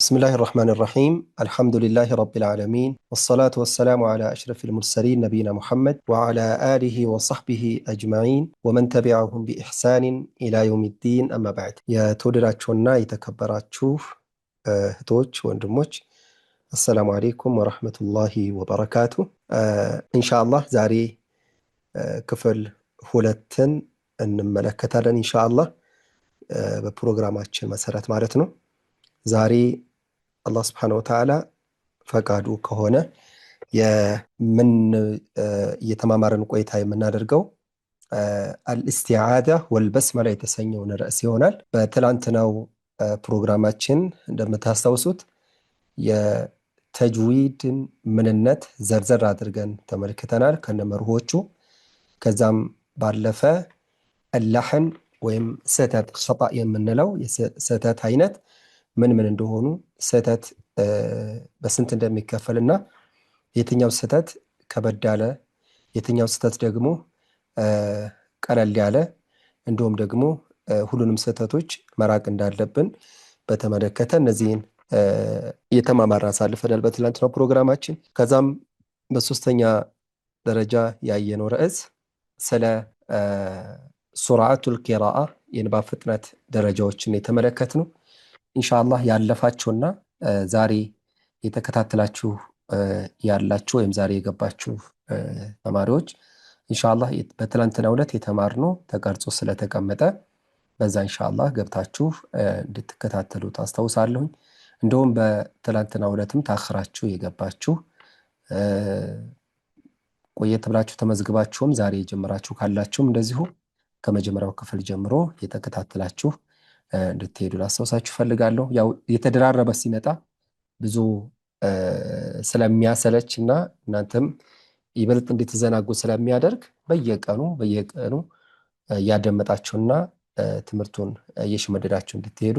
بسم الله الرحمن الرحيم الحمد لله رب العالمين والصلاة والسلام على أشرف المرسلين نبينا محمد وعلى آله وصحبه أجمعين ومن تبعهم بإحسان إلى يوم الدين أما بعد يا تودراتشونا يتكبراتشو هتوش وندموش السلام عليكم ورحمة الله وبركاته إن شاء الله زاري كفل هولتن እንመለከታለን ኢንሻአላህ በፕሮግራማችን መሰረት ማለት ነው። ዛሬ አላህ Subhanahu Wa Ta'ala ፈቃዱ ከሆነ የተማማረን ቆይታ የምናደርገው አልኢስቲዓዛ ወልበስመላ የተሰኘውን ርዕስ ይሆናል። በትላንትናው ፕሮግራማችን እንደምታስታውሱት የተጅዊድን ምንነት ዘርዘር አድርገን ተመልክተናል ከነመርሆቹ። ከዛም ባለፈ اللحن ወይም ስህተት ኸጣ የምንለው የስህተት አይነት ምን እንደሆኑ ስህተት በስንት እንደሚከፈልና የትኛው ስህተት ከበድ ያለ የትኛው ስህተት ደግሞ ቀለል ያለ እንደውም ደግሞ ሁሉንም ስህተቶች መራቅ እንዳለብን በተመለከተ እነዚህን የተማማርን አሳልፈናል በትላንትናው ፕሮግራማችን። ከዛም በሶስተኛ ደረጃ ያየነው ርዕስ ስለ ሱርዓቱል ቂራአ የንባብ ፍጥነት ደረጃዎችን የተመለከትነው። ኢንሻአላህ ያለፋችሁና ዛሬ የተከታተላችሁ ያላችሁ ወይም ዛሬ የገባችሁ ተማሪዎች ኢንሻአላህ በትላንትናው ዕለት የተማርነው ተቀርጾ ስለተቀመጠ በዛ ኢንሻአላህ ገብታችሁ እንድትከታተሉ ታስታውሳለሁ። እንደውም በትላንትናው ዕለትም ታخራችሁ የገባችሁ ቆየት ብላችሁ ተመዝግባችሁም ዛሬ ጀምራችሁ ካላችሁም እንደዚሁ ከመጀመሪያው ክፍል ጀምሮ የተከታተላችሁ እንድትሄዱ ላስታውሳችሁ ፈልጋለሁ። ያው የተደራረበ ሲመጣ ብዙ ስለሚያሰለችና እናንተም ይበልጥ እንድትዘናጉ ስለሚያደርግ በየቀኑ ያደመጣችሁና ትምህርቱን እየሸመደዳችሁ እንድትሄዱ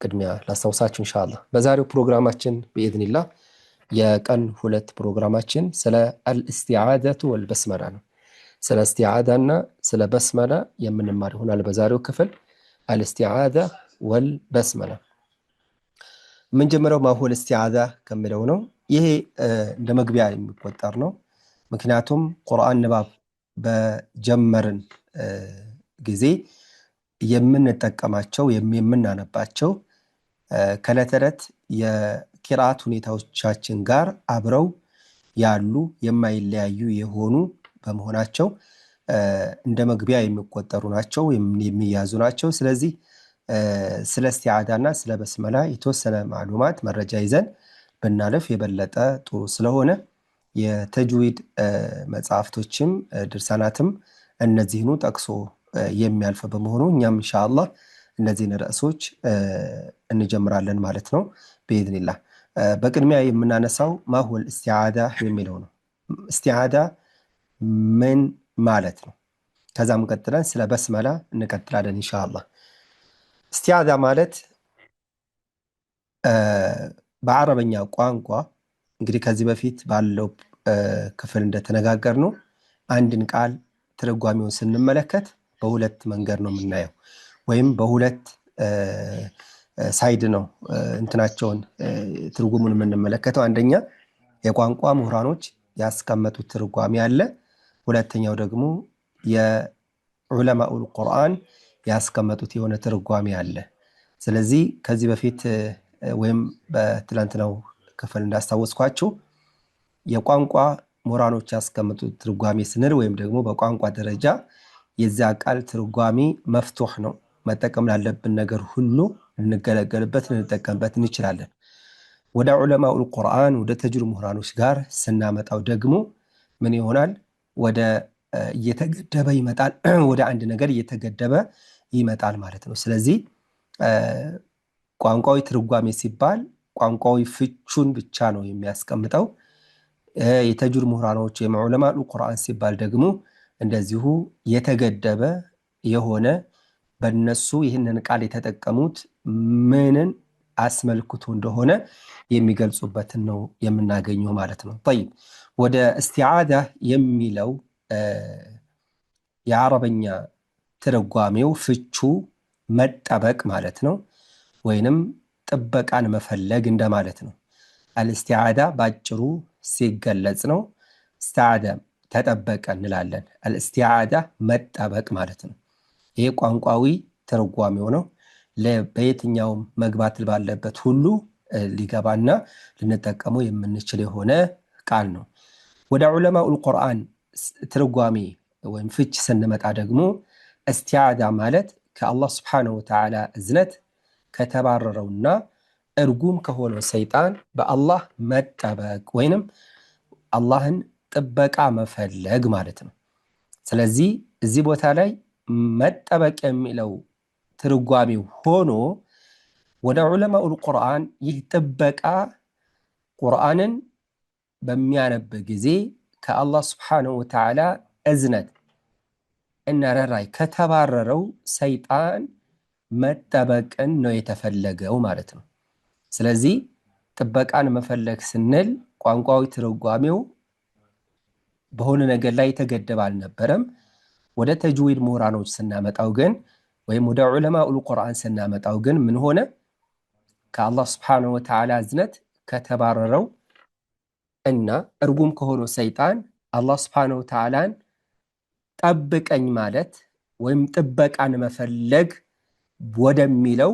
ቅድሚያ ላስታውሳችሁ ኢንሻአላህ። በዛሬው ፕሮግራማችን በኢዝኒላህ የቀን 2 ፕሮግራማችን ስለ አልኢስቲዓዛቱ ወልበስመላ ነው። ስለ ኢስቲዓዛና ስለ በስመላ የምንማር ይሆናል በዛሬው ክፍል። አልኢስቲዓዛ ወልበስመላ የምንጀምረው ማሁል ኢስቲዓዛ ከሚለው ነው። ይሄ እንደ መግቢያ የሚቆጠር ነው። ምክንያቱም ቁርአን ንባብ በጀመርን ጊዜ የምንጠቀማቸው የምናነባቸው ከለተለት የቂራአት ሁኔታዎቻችን ጋር አብረው ያሉ የማይለያዩ የሆኑ በመሆናቸው እንደ መግቢያ የሚቆጠሩ ናቸው የሚያዙ ናቸው። ስለዚህ ስለ ኢስቲዓዛና ስለ በስመላ የተወሰነ ማሉማት መረጃ ይዘን ብናለፍ የበለጠ ጥሩ ስለሆነ የተጅዊድ መጽሐፍቶችም ድርሳናትም እነዚህኑ ጠቅሶ የሚያልፍ በመሆኑ እኛም ኢንሻአላህ እነዚህን ርዕሶች እንጀምራለን ማለት ነው በኢዝኒላህ። በቅድሚያ የምናነሳው ማሁል ኢስቲዓዛ የሚለው ነው። ኢስቲዓዛ ምን ማለት ነው? ከዛም ቀጥለን ስለ በስመላ እንቀጥላለን ኢንሻአላህ። ኢስቲዓዛ ማለት በአረበኛ ቋንቋ እንግዲህ ከዚህ በፊት ባለው ክፍል እንደተነጋገርነው አንድን ቃል ትርጓሜውን ስንመለከት በሁለት መንገድ ነው የምናየው ወይም በሁለት ሳይድ ነው እንትናቸውን ትርጉሙን የምንመለከተው። አንደኛ የቋንቋ ምሁራኖች ያስቀመጡት ትርጓሜ አለ። ሁለተኛው ደግሞ የዑለማኡል ቁርአን ያስቀመጡት የሆነ ትርጓሜ አለ። ስለዚህ ከዚህ በፊት ወይም በትላንትናው ክፍል እንዳስታወስኳችሁ የቋንቋ ምሁራኖች ያስቀመጡት ትርጓሜ ስንል ወይም ደግሞ በቋንቋ ደረጃ የዛ ቃል ትርጓሜ መፍቱህ ነው። መጠቀም ላለብን ነገር ሁሉ እንገለገልበት እንጠቀምበት እንችላለን። ወደ ዑለማኡል ቁርአን ወደ ተጅዊድ ምሁራኖች ጋር ስናመጣው ደግሞ ምን ይሆናል? ወደ እየተገደበ ይመጣል። ወደ አንድ ነገር እየተገደበ ይመጣል ማለት ነው። ስለዚህ ቋንቋዊ ትርጓሜ ሲባል ቋንቋዊ ፍቹን ብቻ ነው የሚያስቀምጠው። የተጅዊድ ምሁራኖች የዑለማኡል ቁርአን ሲባል ደግሞ እንደዚሁ የተገደበ የሆነ በእነሱ ይህንን ቃል የተጠቀሙት ምንን አስመልክቶ እንደሆነ የሚገልጹበትን ነው የምናገኘው ማለት ነው። طيب ወደ ኢስቲዓዛ የሚለው የአረበኛ ትርጓሜው ፍቹ መጠበቅ ማለት ነው። ወይንም ጥበቃን መፈለግ እንደማለት ነው። አልእስቲዓዳ ባጭሩ ሲገለጽ ነው استعاذ ተጠበቀ እንላለን። አልእስቲዓዳ መጠበቅ ማለት ነው። ይሄ ቋንቋዊ ትርጓሜው ነው። በየትኛውም መግባት ባለበት ሁሉ ሊገባና ልንጠቀመው የምንችል የሆነ ቃል ነው። ወደ ዑለማኡል ቁርአን ትርጓሜ ወይም ፍች ስንመጣ ደግሞ እስቲዓዛ ማለት ከአላህ ስብሓነሁ ወተዓላ እዝነት ከተባረረውና እርጉም ከሆነው ሰይጣን በአላህ መጠበቅ ወይንም አላህን ጥበቃ መፈለግ ማለት ነው። ስለዚህ እዚህ ቦታ ላይ መጠበቅ የሚለው ትርጓሜው ሆኖ ወደ ዑለማኡል ቁርአን ይህ ጥበቃ ቁርአንን በሚያነብ ጊዜ ከአላህ ስብሓነሁ ወተዓላ እዝነት እና ርህራሄ ከተባረረው ሰይጣን መጠበቅን ነው የተፈለገው ማለት ነው። ስለዚህ ጥበቃን መፈለግ ስንል ቋንቋዊ ትርጓሜው በሆነ ነገር ላይ የተገደበ አልነበረም። ወደ ተጅዊድ ምሁራኖች ስናመጣው ግን ወይም ወደ ዑለማኡል ቁርአን ስናመጣው ግን ምን ሆነ? ከአላህ ስብሓነሁ ወተዓላ እዝነት ከተባረረው እና እርጉም ከሆነው ሰይጣን አላህ ስብሓነሁ ወተዓላን ጠብቀኝ ማለት ወይም ጥበቃን መፈለግ ወደሚለው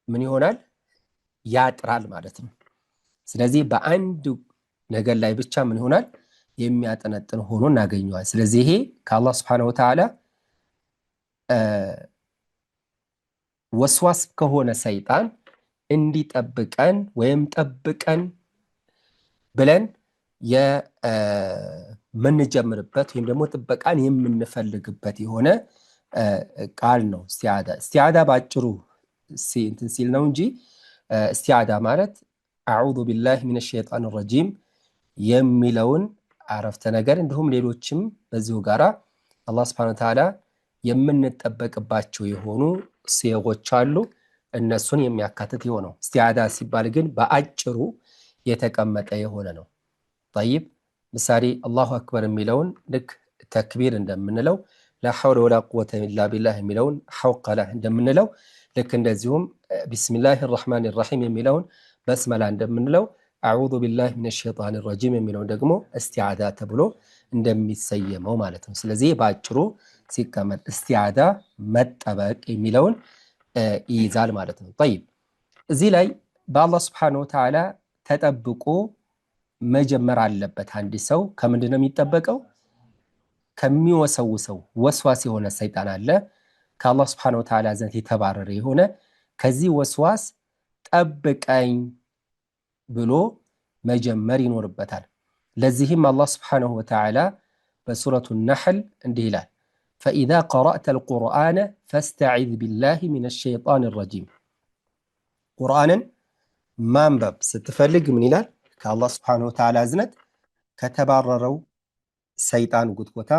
ምን ይሆናል? ያጥራል ማለት ነው። ስለዚህ በአንድ ነገር ላይ ብቻ ምን ይሆናል? የሚያጠነጥን ሆኖ እናገኘዋለን። ስለዚህ ይሄ ከአላህ ስብሓነሁ ወተዓላ ወስዋስ ከሆነ ሰይጣን እንዲጠብቀን ወይም ጠብቀን ብለን የምንጀምርበት ወይም ደግሞ ጥበቃን የምንፈልግበት የሆነ ቃል ነው እስቲዓዛ። እስቲዓዛ ባጭሩ እንትን ሲል ነው እንጂ እስቲዓዛ ማለት አዑዙ ቢላሂ ሚነ ሸይጣን ረጂም የሚለውን አረፍተ ነገር እንዲሁም ሌሎችም በዚሁ ጋራ አላህ ሱብሓነሁ ወተዓላ የምንጠበቅባቸው የሆኑ ሲጎች አሉ። እነሱን የሚያካትት የሆነው እስቲዓዛ ሲባል ግን በአጭሩ የተቀመጠ የሆነ ነው። ጠይብ ምሳሌ አላሁ አክበር የሚለውን ልክ ተክቢር እንደምንለው ላ ሐውለ ወላ ቁወተ ኢላ ቢላህ የሚለውን ሐውቀላ እንደምንለው ልክ እንደዚሁም ቢስሚላሂ ረሕማኒ ረሒም የሚለውን በስመላ እንደምንለው አዑዙ ቢላሂ ሚነ ሸይጣን ረጂም የሚለውን ደግሞ እስቲዓዛ ተብሎ እንደሚሰየመው ማለት ነው። ስለዚህ በአጭሩ ሲቀመጥ እስቲዓዛ መጠበቅ የሚለውን ይይዛል ማለት ነው። ጠይብ እዚህ ላይ በአላህ ስብሓነሁ ወተዓላ ተጠብቆ መጀመር አለበት። አንድ ሰው ከምንድን ነው የሚጠበቀው? ከሚወሰውሰው ወስዋስ የሆነ ሰይጣን አለ። ከአላህ ስብሓነሁ ወተዓላ ዘንድ የተባረረ የሆነ ከዚህ ወስዋስ ጠብቀኝ ብሎ መጀመር ይኖርበታል። ለዚህም አላህ ስብሓነሁ ወተዓላ በሱረቱ ነሕል እንዲህ ይላል ፈኢዛ ቀረእተል ቁርአነ ፈስተዒዝ ቢላሂ ሚነ ሸይጣን ረጂም። ቁርአንን ማንበብ ስትፈልግ ምን ይላል? ከአላህ ስብሓነሁ ወተዓላ እዝነት ከተባረረው ሰይጣን ጉትጎታ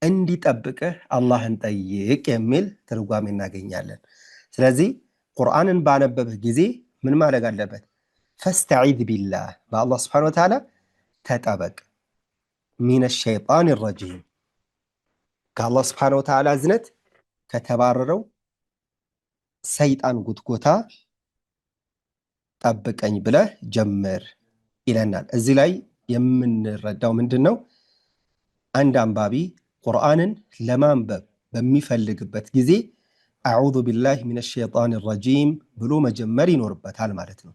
እንዲጠብቅህ አላህን ጠይቅ የሚል ትርጓሜ እናገኛለን። ስለዚህ ቁርአንን ባነበብህ ጊዜ ምን ማድረግ አለበት? ፈስተዒዝ ቢላህ በአላህ ስብሓነሁ ወተዓላ ተጠበቅ፣ ሚነ ሸይጣን ረጂም ከአላህ ስብሓነሁ ወተዓላ እዝነት ከተባረረው ሰይጣን ጉትጎታ ጠብቀኝ ብለህ ጀምር ይለናል። እዚህ ላይ የምንረዳው ምንድን ነው? አንድ አንባቢ ቁርአንን ለማንበብ በሚፈልግበት ጊዜ አዑዙ ቢላሂ ሚነ ሸይጣን ረጂም ብሎ መጀመር ይኖርበታል ማለት ነው።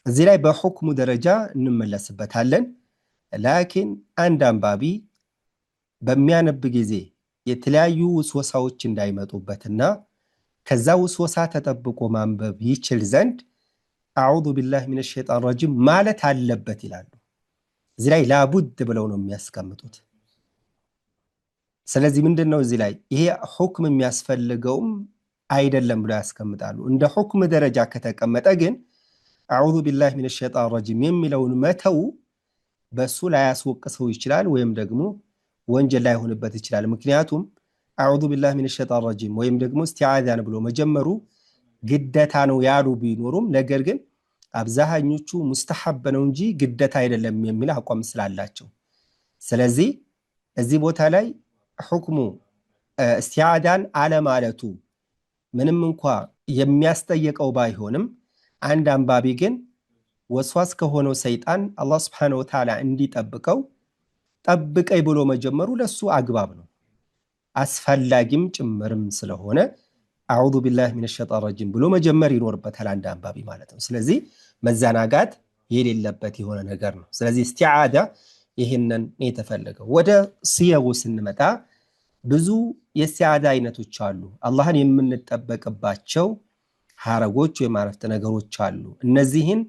እዚህ ላይ በሑክሙ ደረጃ እንመለስበታለን። ላኪን አንድ አንባቢ በሚያነብ ጊዜ የተለያዩ ውስወሳዎች እንዳይመጡበትና ከዛ ውስወሳ ተጠብቆ ማንበብ ይችል ዘንድ አዑዙ ቢላሂ ሚነ ሸይጣን ረጂም ማለት አለበት ይላሉ። እዚህ ላይ ላቡድ ብለው ነው የሚያስቀምጡት። ስለዚህ ምንድን ነው እዚህ ላይ ይሄ ሁክም የሚያስፈልገውም አይደለም ብለው ያስቀምጣሉ። እንደ ሁክም ደረጃ ከተቀመጠ ግን አዑዙ ቢላሂ ሚነ ሸይጣን ረጂም የሚለውን መተው በሱ ላይ ያስወቅሰው ይችላል ወይም ደግሞ ወንጀል ላይ ሆንበት ይችላል። ምክንያቱም አዑዙ ቢላሂ ሚነ ሸይጣን ረጂም ወይም ደግሞ እስቲዓዛን ብሎ መጀመሩ ግደታ ነው ያሉ ቢኖሩም ነገር ግን አብዛኞቹ ሙስተሐብ ነው እንጂ ግደታ አይደለም የሚል አቋም ስላላቸው፣ ስለዚህ እዚህ ቦታ ላይ ሁክሙ እስቲዓዛን አለማለቱ ምንም እንኳ የሚያስጠየቀው ባይሆንም አንድ አንባቢ ግን ወስዋስ ከሆነው ሰይጣን አላህ Subhanahu Wa Ta'ala እንዲጠብቀው ጠብቀይ ብሎ መጀመሩ ለሱ አግባብ ነው አስፈላጊም ጭምርም ስለሆነ አዑዙ ቢላሂ ሚነሽ ሸይጣን ረጂም ብሎ መጀመር ይኖርበታል አንድ አንባቢ ማለት ነው ስለዚህ መዛናጋት የሌለበት የሆነ ነገር ነው ስለዚህ እስቲዓዳ ይሄንን የተፈለገው ወደ ሲያው ስንመጣ ብዙ የእስቲዓዳ አይነቶች አሉ አላህን የምንጠበቅባቸው ሐረጎች ወይ ማረፍተ ነገሮች አሉ እነዚህን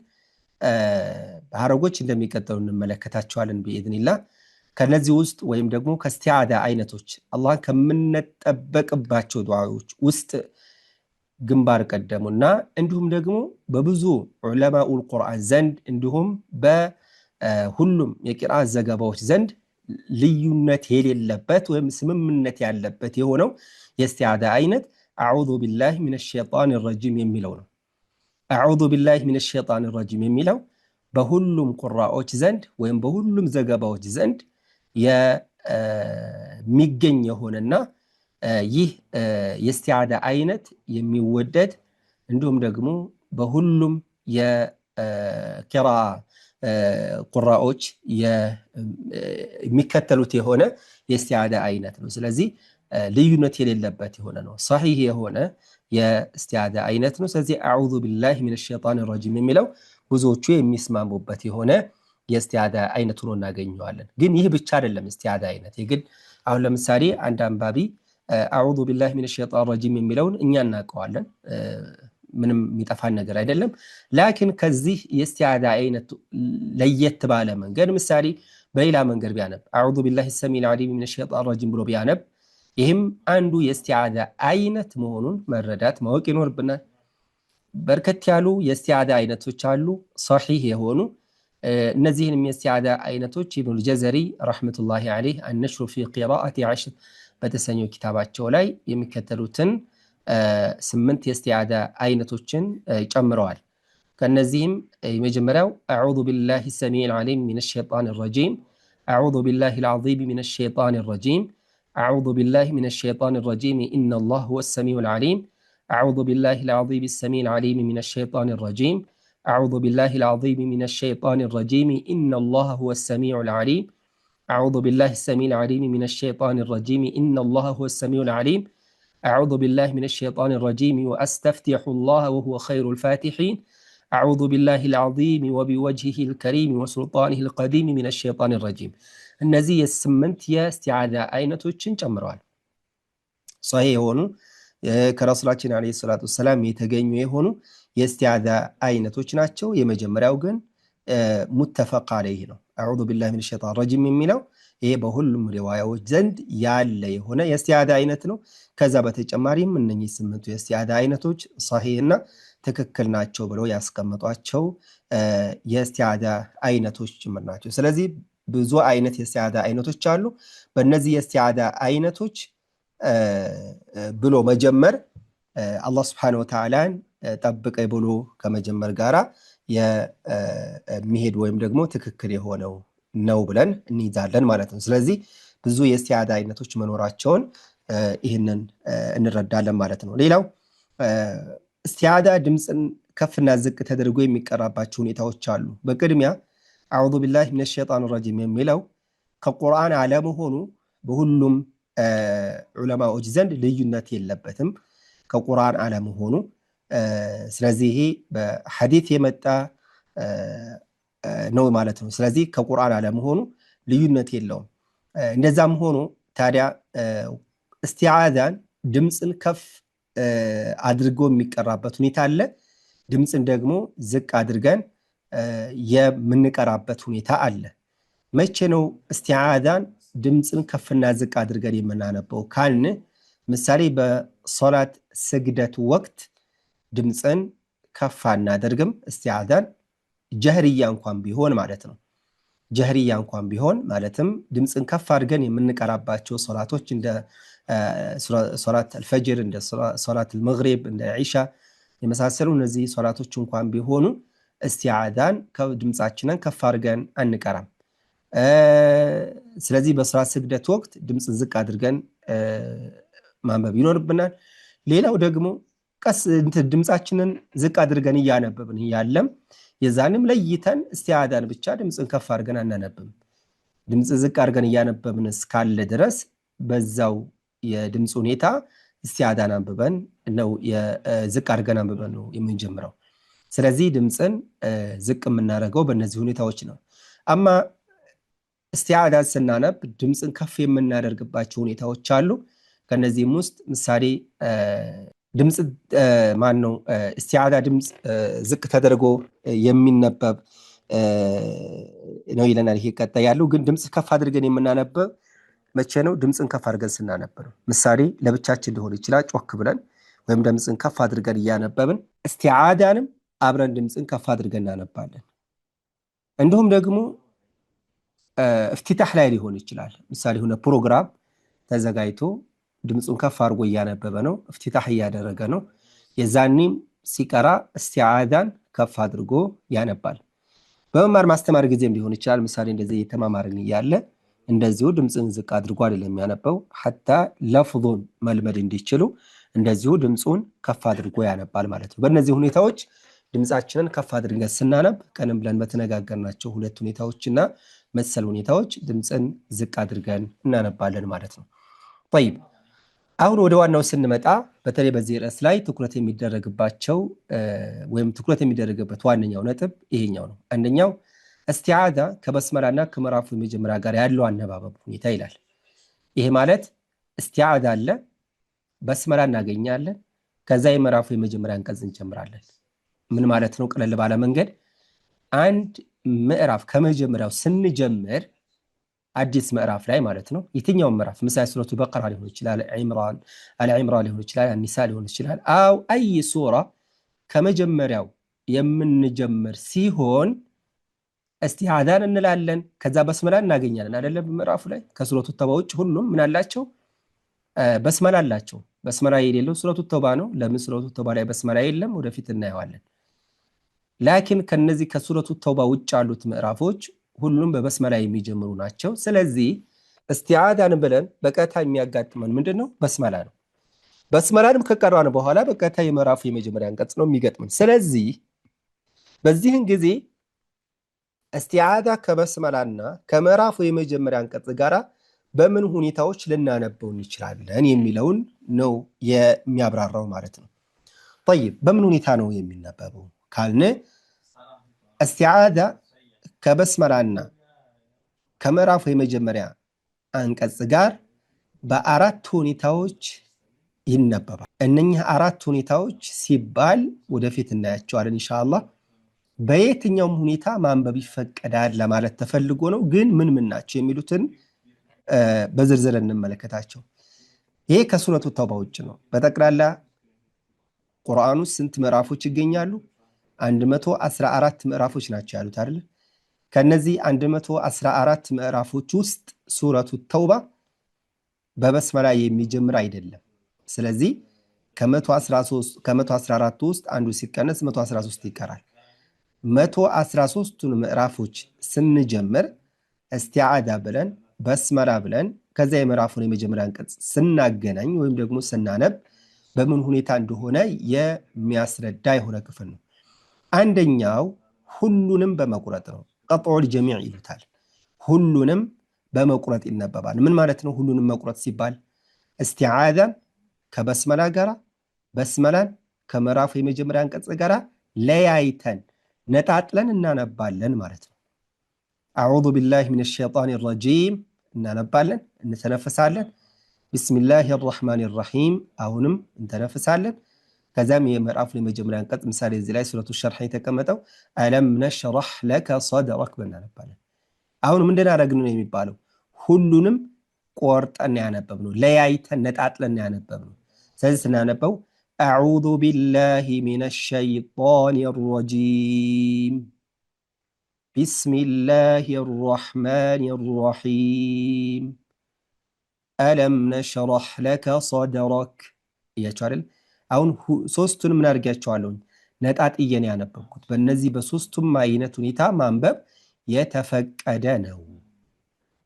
ሐረጎች እንደሚቀጥለው እንመለከታቸዋለን በኢድኒላህ ከነዚህ ውስጥ ወይም ደግሞ ከእስቲዓዳ አይነቶች አላህን ከምንጠበቅባቸው ዱዓዎች ውስጥ ግንባር ቀደሙና እንዲሁም ደግሞ በብዙ ዑለማኡል ቁርአን ዘንድ እንዲሁም በሁሉም የቂራአት ዘገባዎች ዘንድ ልዩነት የሌለበት ወይም ስምምነት ያለበት የሆነው የእስቲዓዳ አይነት አዑዙ ቢላሂ ሚነሽ ሸይጣን ረጂም የሚለው ነው አዑዙ ቢላሂ ሚነሽ ሸይጣን ረጂም የሚለው በሁሉም ቁራዎች ዘንድ ወይም በሁሉም ዘገባዎች ዘንድ የሚገኝ የሆነና ይህ የእስቲዓዳ አይነት የሚወደድ እንዲሁም ደግሞ በሁሉም የቂራአ ቁራዎች የሚከተሉት የሆነ የእስቲዓዳ አይነት ነው ስለዚህ ልዩነት የሌለበት የሆነ ነው صحيح የሆነ የእስቲዓዳ አይነት ነው ስለዚህ አዑዙ ቢላሂ ሚነሽ ሸይጣን ረጂም የሚለው ብዙዎቹ የሚስማሙበት የሆነ የእስቲዓዳ አይነት ሆኖ እናገኘዋለን ግን ይህ ብቻ አይደለም እስቲዓዳ አይነት ይግድ አሁን ለምሳሌ አንድ አንባቢ አዑዙ ቢላሂ ሚነሽ ሸይጣን ረጂም የሚለውን እኛ እናቀዋለን ምንም የሚጠፋን ነገር አይደለም ላኪን ከዚህ የእስቲዓዳ አይነት ለየት ባለ መንገድ ምሳሌ በሌላ መንገድ ቢያነብ አዑዙ ቢላሂ ሰሚል ዓሊም ሚነሽ ሸይጣን ረጂም ብሎ ቢያነብ ይህም አንዱ የእስቲዓዳ አይነት መሆኑን መረዳት ማወቅ ይኖርብናል በርከት ያሉ የእስቲዓዳ አይነቶች አሉ صحيح የሆኑ እነዚህንም የእስቲዓዳ አይነቶች ኢብኑል ጀዘሪ ረህመቱላሂ ዐለይሂ النشر في قراءة 10 በተሰኘው ኪታባቸው ላይ የሚከተሉትን 8 የእስቲዓዳ አይነቶችን ጨምረዋል ከነዚህም የመጀመሪያው አዑዙ ቢላሂ ሰሚል ዓሊም ሚነሽ ሸይጣን ረጂም አዑዙ ቢላሂ العظيم ሚነሽ ሸይጣን ረጂም أعوذ بالله من الشيطان الرجيم إن الله هو السميع العليم أعوذ بالله العظيم السميع العليم من الشيطان الرجيم أعوذ بالله العظيم من الشيطان الرجيم إن الله هو السميع العليم أعوذ بالله السميع العليم من الشيطان الرجيم إن الله هو السميع العليم أعوذ بالله من الشيطان الرجيم وأستفتح الله وهو خير الفاتحين أعوذ بالله العظيم وبوجهه الكريم وسلطانه القديم من الشيطان الرجيم እነዚህ የስምንት የእስቲዓዳ አይነቶችን ጨምረዋል صحيح የሆኑ ከረሱላችን አለይሂ ሰላቱ ሰላም የተገኙ የሆኑ የእስቲዓዳ አይነቶች ናቸው የመጀመሪያው ግን ሙተፈቅ አለይህ ነው አዑዙ ቢላሂ ሚነሽ ሸይጣን ረጂም የሚለው ይሄ በሁሉም ሪዋያዎች ዘንድ ያለ የሆነ የእስቲዓዳ አይነት ነው ከዛ በተጨማሪም እነኚህ ስምንቱ የእስቲዓዳ አይነቶች صحيحና ትክክል ናቸው ብለው ያስቀመጧቸው የእስቲዓዳ አይነቶች ጭምር ናቸው ስለዚህ ብዙ አይነት የእስቲዓዳ አይነቶች አሉ በእነዚህ የእስቲዓዳ አይነቶች ብሎ መጀመር አላህ Subhanahu Wa Ta'ala ጠብቀይ ብሎ ከመጀመር ጋራ የሚሄድ ወይም ደግሞ ትክክል የሆነው ነው ብለን እንይዛለን ማለት ነው ስለዚህ ብዙ የእስቲዓዳ አይነቶች መኖራቸውን ይሄንን እንረዳለን ማለት ነው ሌላው እስቲዓዳ ድምጽን ከፍና ዝቅ ተደርጎ የሚቀራባቸው ሁኔታዎች አሉ በቅድሚያ አዑዙ ቢላሂ ሚነሽ ሸይጣን ረጂም የሚለው ከቁርአን አለመሆኑ በሁሉም ዑለማዎች ዘንድ ልዩነት የለበትም ከቁርአን አለመሆኑ ስለዚህ ይሄ በሐዲስ የመጣ ነው ማለት ነው ስለዚህ ከቁርአን አለመሆኑ ልዩነት የለውም እንደዛም ሆኖ ታዲያ እስቲዓዛን ድምጽን ከፍ አድርጎ የሚቀራበት ሁኔታ አለ ድምጽን ደግሞ ዝቅ አድርገን የምንቀራበት ሁኔታ አለ መቼ ነው እስቲዓዛን ድምጽን ከፍና ዝቅ አድርገን የምናነበው ካልን ምሳሌ በሶላት ስግደት ወቅት ድምጽን ከፍ አናደርግም እስቲዓዛን ጀህሪያ እንኳን ቢሆን ማለት ነው ጀህሪያ እንኳን ቢሆን ማለትም ድምጽን ከፍ አድርገን የምንቀራባቸው ሶላቶች እንደ ሶላት አልፈጅር እንደ ሶላት አልመግሪብ እንደ ዒሻ የመሳሰሉ እነዚህ ሶላቶች እንኳን ቢሆኑ እስቲዓዛን ከድምጻችንን ከፍ አድርገን አንቀራም ስለዚህ በሶላት ስግደት ወቅት ድምጽን ዝቅ አድርገን ማንበብ ይኖርብናል ሌላው ደግሞ ቀስ ድምጻችንን ዝቅ አድርገን እያነበብን ያለም የዛንም ለይተን እስቲዓዛን ብቻ ድምጽን ከፍ አድርገን አናነብም። ድምጽ ዝቅ አድርገን እያነበብን እስካለ ድረስ በዛው የድምጽ ሁኔታ እስቲዓዛን አንብበን ነው ዝቅ አድርገን አንብበን ነው የምንጀምረው። ስለዚህ ድምጽን ዝቅ የምናደርገው በእነዚህ ሁኔታዎች ነው። አማ እስቲዓዛን ስናነብ ድምጽን ከፍ የምናደርግባቸው ሁኔታዎች አሉ። ከነዚህም ውስጥ ምሳሌ ድምጽ ማን ነው እስቲዓዛ ድምጽ ዝቅ ተደርጎ የሚነበብ ነው ይለናል። ይሄ ቀጣይ ያለው ግን ድምጽ ከፍ አድርገን የምናነበብ መቼ ነው? ድምጽን ከፍ አድርገን ስናነብ ነው። ምሳሌ ለብቻችን ሊሆን ይችላል ጮክ ብለን ወይም ድምጽን ከፍ አድርገን እያነበብን እስቲዓዛንም አብረን ድምጽን ከፍ አድርገን እናነባለን። እንዲሁም ደግሞ እፍቲታህ ላይ ሊሆን ይችላል። ምሳሌ ሆነ ፕሮግራም ተዘጋጅቶ ድምጹን ከፍ አድርጎ እያነበበ ነው፣ እፍቲታህ እያደረገ ነው። የዛኔም ሲቀራ እስቲዓዛን ከፍ አድርጎ ያነባል። በመማር ማስተማር ጊዜም ሊሆን ይችላል። ምሳሌ እንደዚህ የተማማርን እያለ እንደዚሁ ድምጽን ዝቅ አድርጎ አይደለም የሚያነበው፣ ሐታ ለፍዙን መልመድ እንዲችሉ እንደዚሁ ድምጹን ከፍ አድርጎ ያነባል ማለት ነው። በእነዚህ ሁኔታዎች ድምጻችንን ከፍ አድርገን ስናነብ ቀንም ብለን በተነጋገርናቸው ሁለት ሁኔታዎችና መሰል ሁኔታዎች ድምጽን ዝቅ አድርገን እናነባለን ማለት ነው። طيب አሁን ወደ ዋናው ስንመጣ በተለይ በዚህ ርዕስ ላይ ትኩረት የሚደረግባቸው ወይም ትኩረት የሚደረግበት ዋነኛው ነጥብ ይሄኛው ነው። አንደኛው እስቲዓዛ ከበስመላና ከምዕራፉ የመጀመሪያ ጋር ያለው አነባበብ ሁኔታ ይላል። ይሄ ማለት እስቲዓዛ አለ፣ በስመላ እናገኛለን፣ ከዛ የምዕራፉ የመጀመሪያ አንቀጽ እንጀምራለን። ምን ማለት ነው? ቀለል ባለ መንገድ አንድ ምዕራፍ ከመጀመሪያው ስንጀምር አዲስ ምዕራፍ ላይ ማለት ነው። የትኛው ምዕራፍ ምሳሌ ሱረቱ በቀራ ሊሆን ይችላል፣ አለ ዒምራን ሊሆን ይችላል፣ አኒሳ ሊሆን ይችላል። አው አይ ሱራ ከመጀመሪያው የምንጀምር ሲሆን እስቲዓዛን እንላለን። ከዛ በስመላ እናገኛለን አይደለም? በምዕራፉ ላይ ከሱረቱ ተውባ ውጭ ሁሉም ምን አላቸው? በስመላ አላቸው። በስመላ የሌለው ሱረቱ ተውባ ነው። ለምን ሱረቱ ተውባ ላይ በስመላ የለም? ወደፊት እናየዋለን። ላኪን ከነዚህ ከሱረቱ ተውባ ውጭ ያሉት ምዕራፎች ሁሉም በበስመላ የሚጀምሩ ናቸው። ስለዚህ እስቲዓዛን ብለን በቀጥታ የሚያጋጥመን ምንድነው? በስመላ ነው። በስመላንም ከቀራን በኋላ በቀጥታ የምዕራፉ የመጀመሪያ አንቀጽ ነው የሚገጥመን። ስለዚህ በዚህን ጊዜ እስቲዓዛ ከበስመላና ከምዕራፉ የመጀመሪያ አንቀጽ ጋራ በምን ሁኔታዎች ልናነበው እንችላለን የሚለውን ነው የሚያብራራው ማለት ነው። طيب በምን ሁኔታ ነው የሚነበበው ካልን እስቲዓዛ ከበስመላና ከምዕራፉ የመጀመሪያ አንቀጽ ጋር በአራት ሁኔታዎች ይነበባል። እነኚህ አራት ሁኔታዎች ሲባል ወደፊት እናያቸዋለን ኢንሻአላህ። በየትኛውም ሁኔታ ማንበብ ይፈቀዳል ለማለት ተፈልጎ ነው። ግን ምን ምን ናቸው የሚሉትን በዝርዝር እንመለከታቸው። ይሄ ከሱረቱ ተውባ ውጭ ነው። በጠቅላላ ቁርአኑ ስንት ምዕራፎች ይገኛሉ? 114 ምዕራፎች ናቸው ያሉት አይደል? ከነዚህ 114 ምዕራፎች ውስጥ ሱረቱ ተውባ በበስመላ የሚጀምር አይደለም። ስለዚህ ከ114 ውስጥ አንዱ ሲቀነስ 113 ይቀራል። 113ቱን ምዕራፎች ስንጀምር እስቲዓዛ ብለን በስመላ ብለን ከዛ የምዕራፉን የመጀመሪያ አንቀጽ ስናገናኝ ወይም ደግሞ ስናነብ በምን ሁኔታ እንደሆነ የሚያስረዳ የሆነ ክፍል ነው። አንደኛው ሁሉንም በመቁረጥ ነው። ቀጥዑል ጀሚዕ ይሉታል። ሁሉንም በመቁረጥ ይነበባል። ምን ማለት ነው? ሁሉንም መቁረጥ ሲባል እስቲዓዛን ከበስመላ ጋራ በስመላን ከምዕራፉ የመጀመሪያ አንቀጽ ጋራ ለያይተን ነጣጥለን እናነባለን ማለት ነው። አዑዙ ቢላሂ ሚነ ሸይጣኒ ረጂም እናነባለን፣ እንተነፍሳለን። ቢስሚላሂ ረሕማኒ ረሒም አሁንም እንተነፍሳለን። ከዛም የምዕራፉን የመጀመሪያ አንቀጽ ምሳሌ እዚህ ላይ ሱረቱ ሸርሕ የተቀመጠው አለም ነሽረሕ ለከ ሰድረክ እናነባለን። አሁንም እንድናደርግን ነው የሚባለው። ሁሉንም ቆርጠን ያነበብነው፣ ለያይተን ነጣጥለን ያነበብነው። ስለዚህ ስናነበው አዑዙ ቢላሂ ሚነ ሸይጣኒ ረጂም ቢስሚላሂ ረሕማኒ ረሒም አለም ነሽረሕ ለከ ሰድረክ እያቸው አይደል? አሁን ሶስቱን ምን አድርጋቸዋለሁ? ነጣጥየን ያነበብኩት። በእነዚህ በሶስቱም አይነት ሁኔታ ማንበብ የተፈቀደ ነው።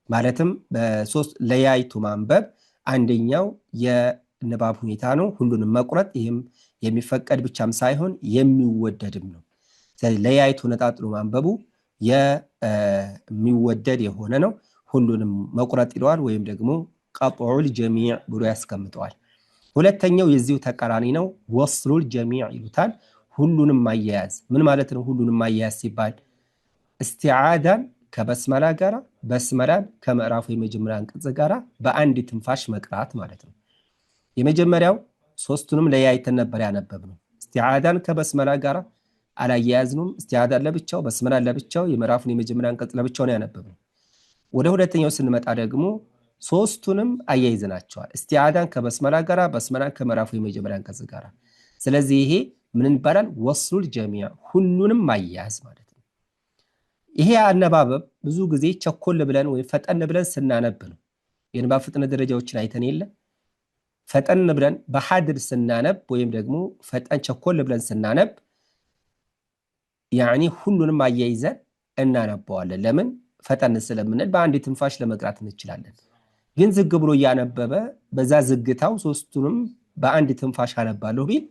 ማለትም በሶስት ለያይቱ ማንበብ አንደኛው የንባብ ሁኔታ ነው፣ ሁሉንም መቁረጥ። ይህም የሚፈቀድ ብቻም ሳይሆን የሚወደድም ነው። ስለዚህ ለያይቶ ነጣጥሎ ማንበቡ የሚወደድ የሆነ ነው። ሁሉንም መቁረጥ ይለዋል ወይም ደግሞ ቀጥዑል ጀሚዕ ብሎ ያስቀምጠዋል። ሁለተኛው የዚሁ ተቃራኒ ነው። ወስሉል ጀሚዕ ይሉታል። ሁሉንም ማያያዝ። ምን ማለት ነው? ሁሉንም ማያያዝ ሲባል እስቲዓዳን ከበስመላ ጋራ፣ በስመላን ከምዕራፉ የመጀመሪያ አንቀጽ ጋራ በአንድ ትንፋሽ መቅራት ማለት ነው። የመጀመሪያው ሶስቱንም ለያይተን ነበር ያነበብነው። እስቲዓዳን ከበስመላ ጋራ አላያያዝንም። እስቲዓዳን ለብቻው፣ በስመላን ለብቻው፣ የምዕራፉን የመጀመሪያ አንቀጽ ለብቻው ነው ያነበብነው። ወደ ሁለተኛው ስንመጣ ደግሞ ሶስቱንም አያይዘናቸዋል። እስቲዓዳን ከበስመላ ጋራ፣ በስመላን ከምዕራፉ የመጀመሪያ አንቀጽ ጋራ። ስለዚህ ይሄ ምን ይባላል? ወስሉል ጀሚዕ፣ ሁሉንም ማያያዝ ማለት ነው። ይሄ አነባበብ ብዙ ጊዜ ቸኮል ብለን ወይም ፈጠን ብለን ስናነብ ነው። የንባብ ፍጥነት ደረጃዎችን አይተን የለ ፈጠን ብለን በሐድር ስናነብ ወይም ደግሞ ፈጠን ቸኮል ብለን ስናነብ ያኒ ሁሉንም አያይዘን እናነባዋለን። ለምን? ፈጠን ስለምንል በአንድ ትንፋሽ ለመቅራት እንችላለን። ግን ዝግ ብሎ እያነበበ በዛ ዝግታው ሶስቱንም በአንድ ትንፋሽ አነባለሁ ቢል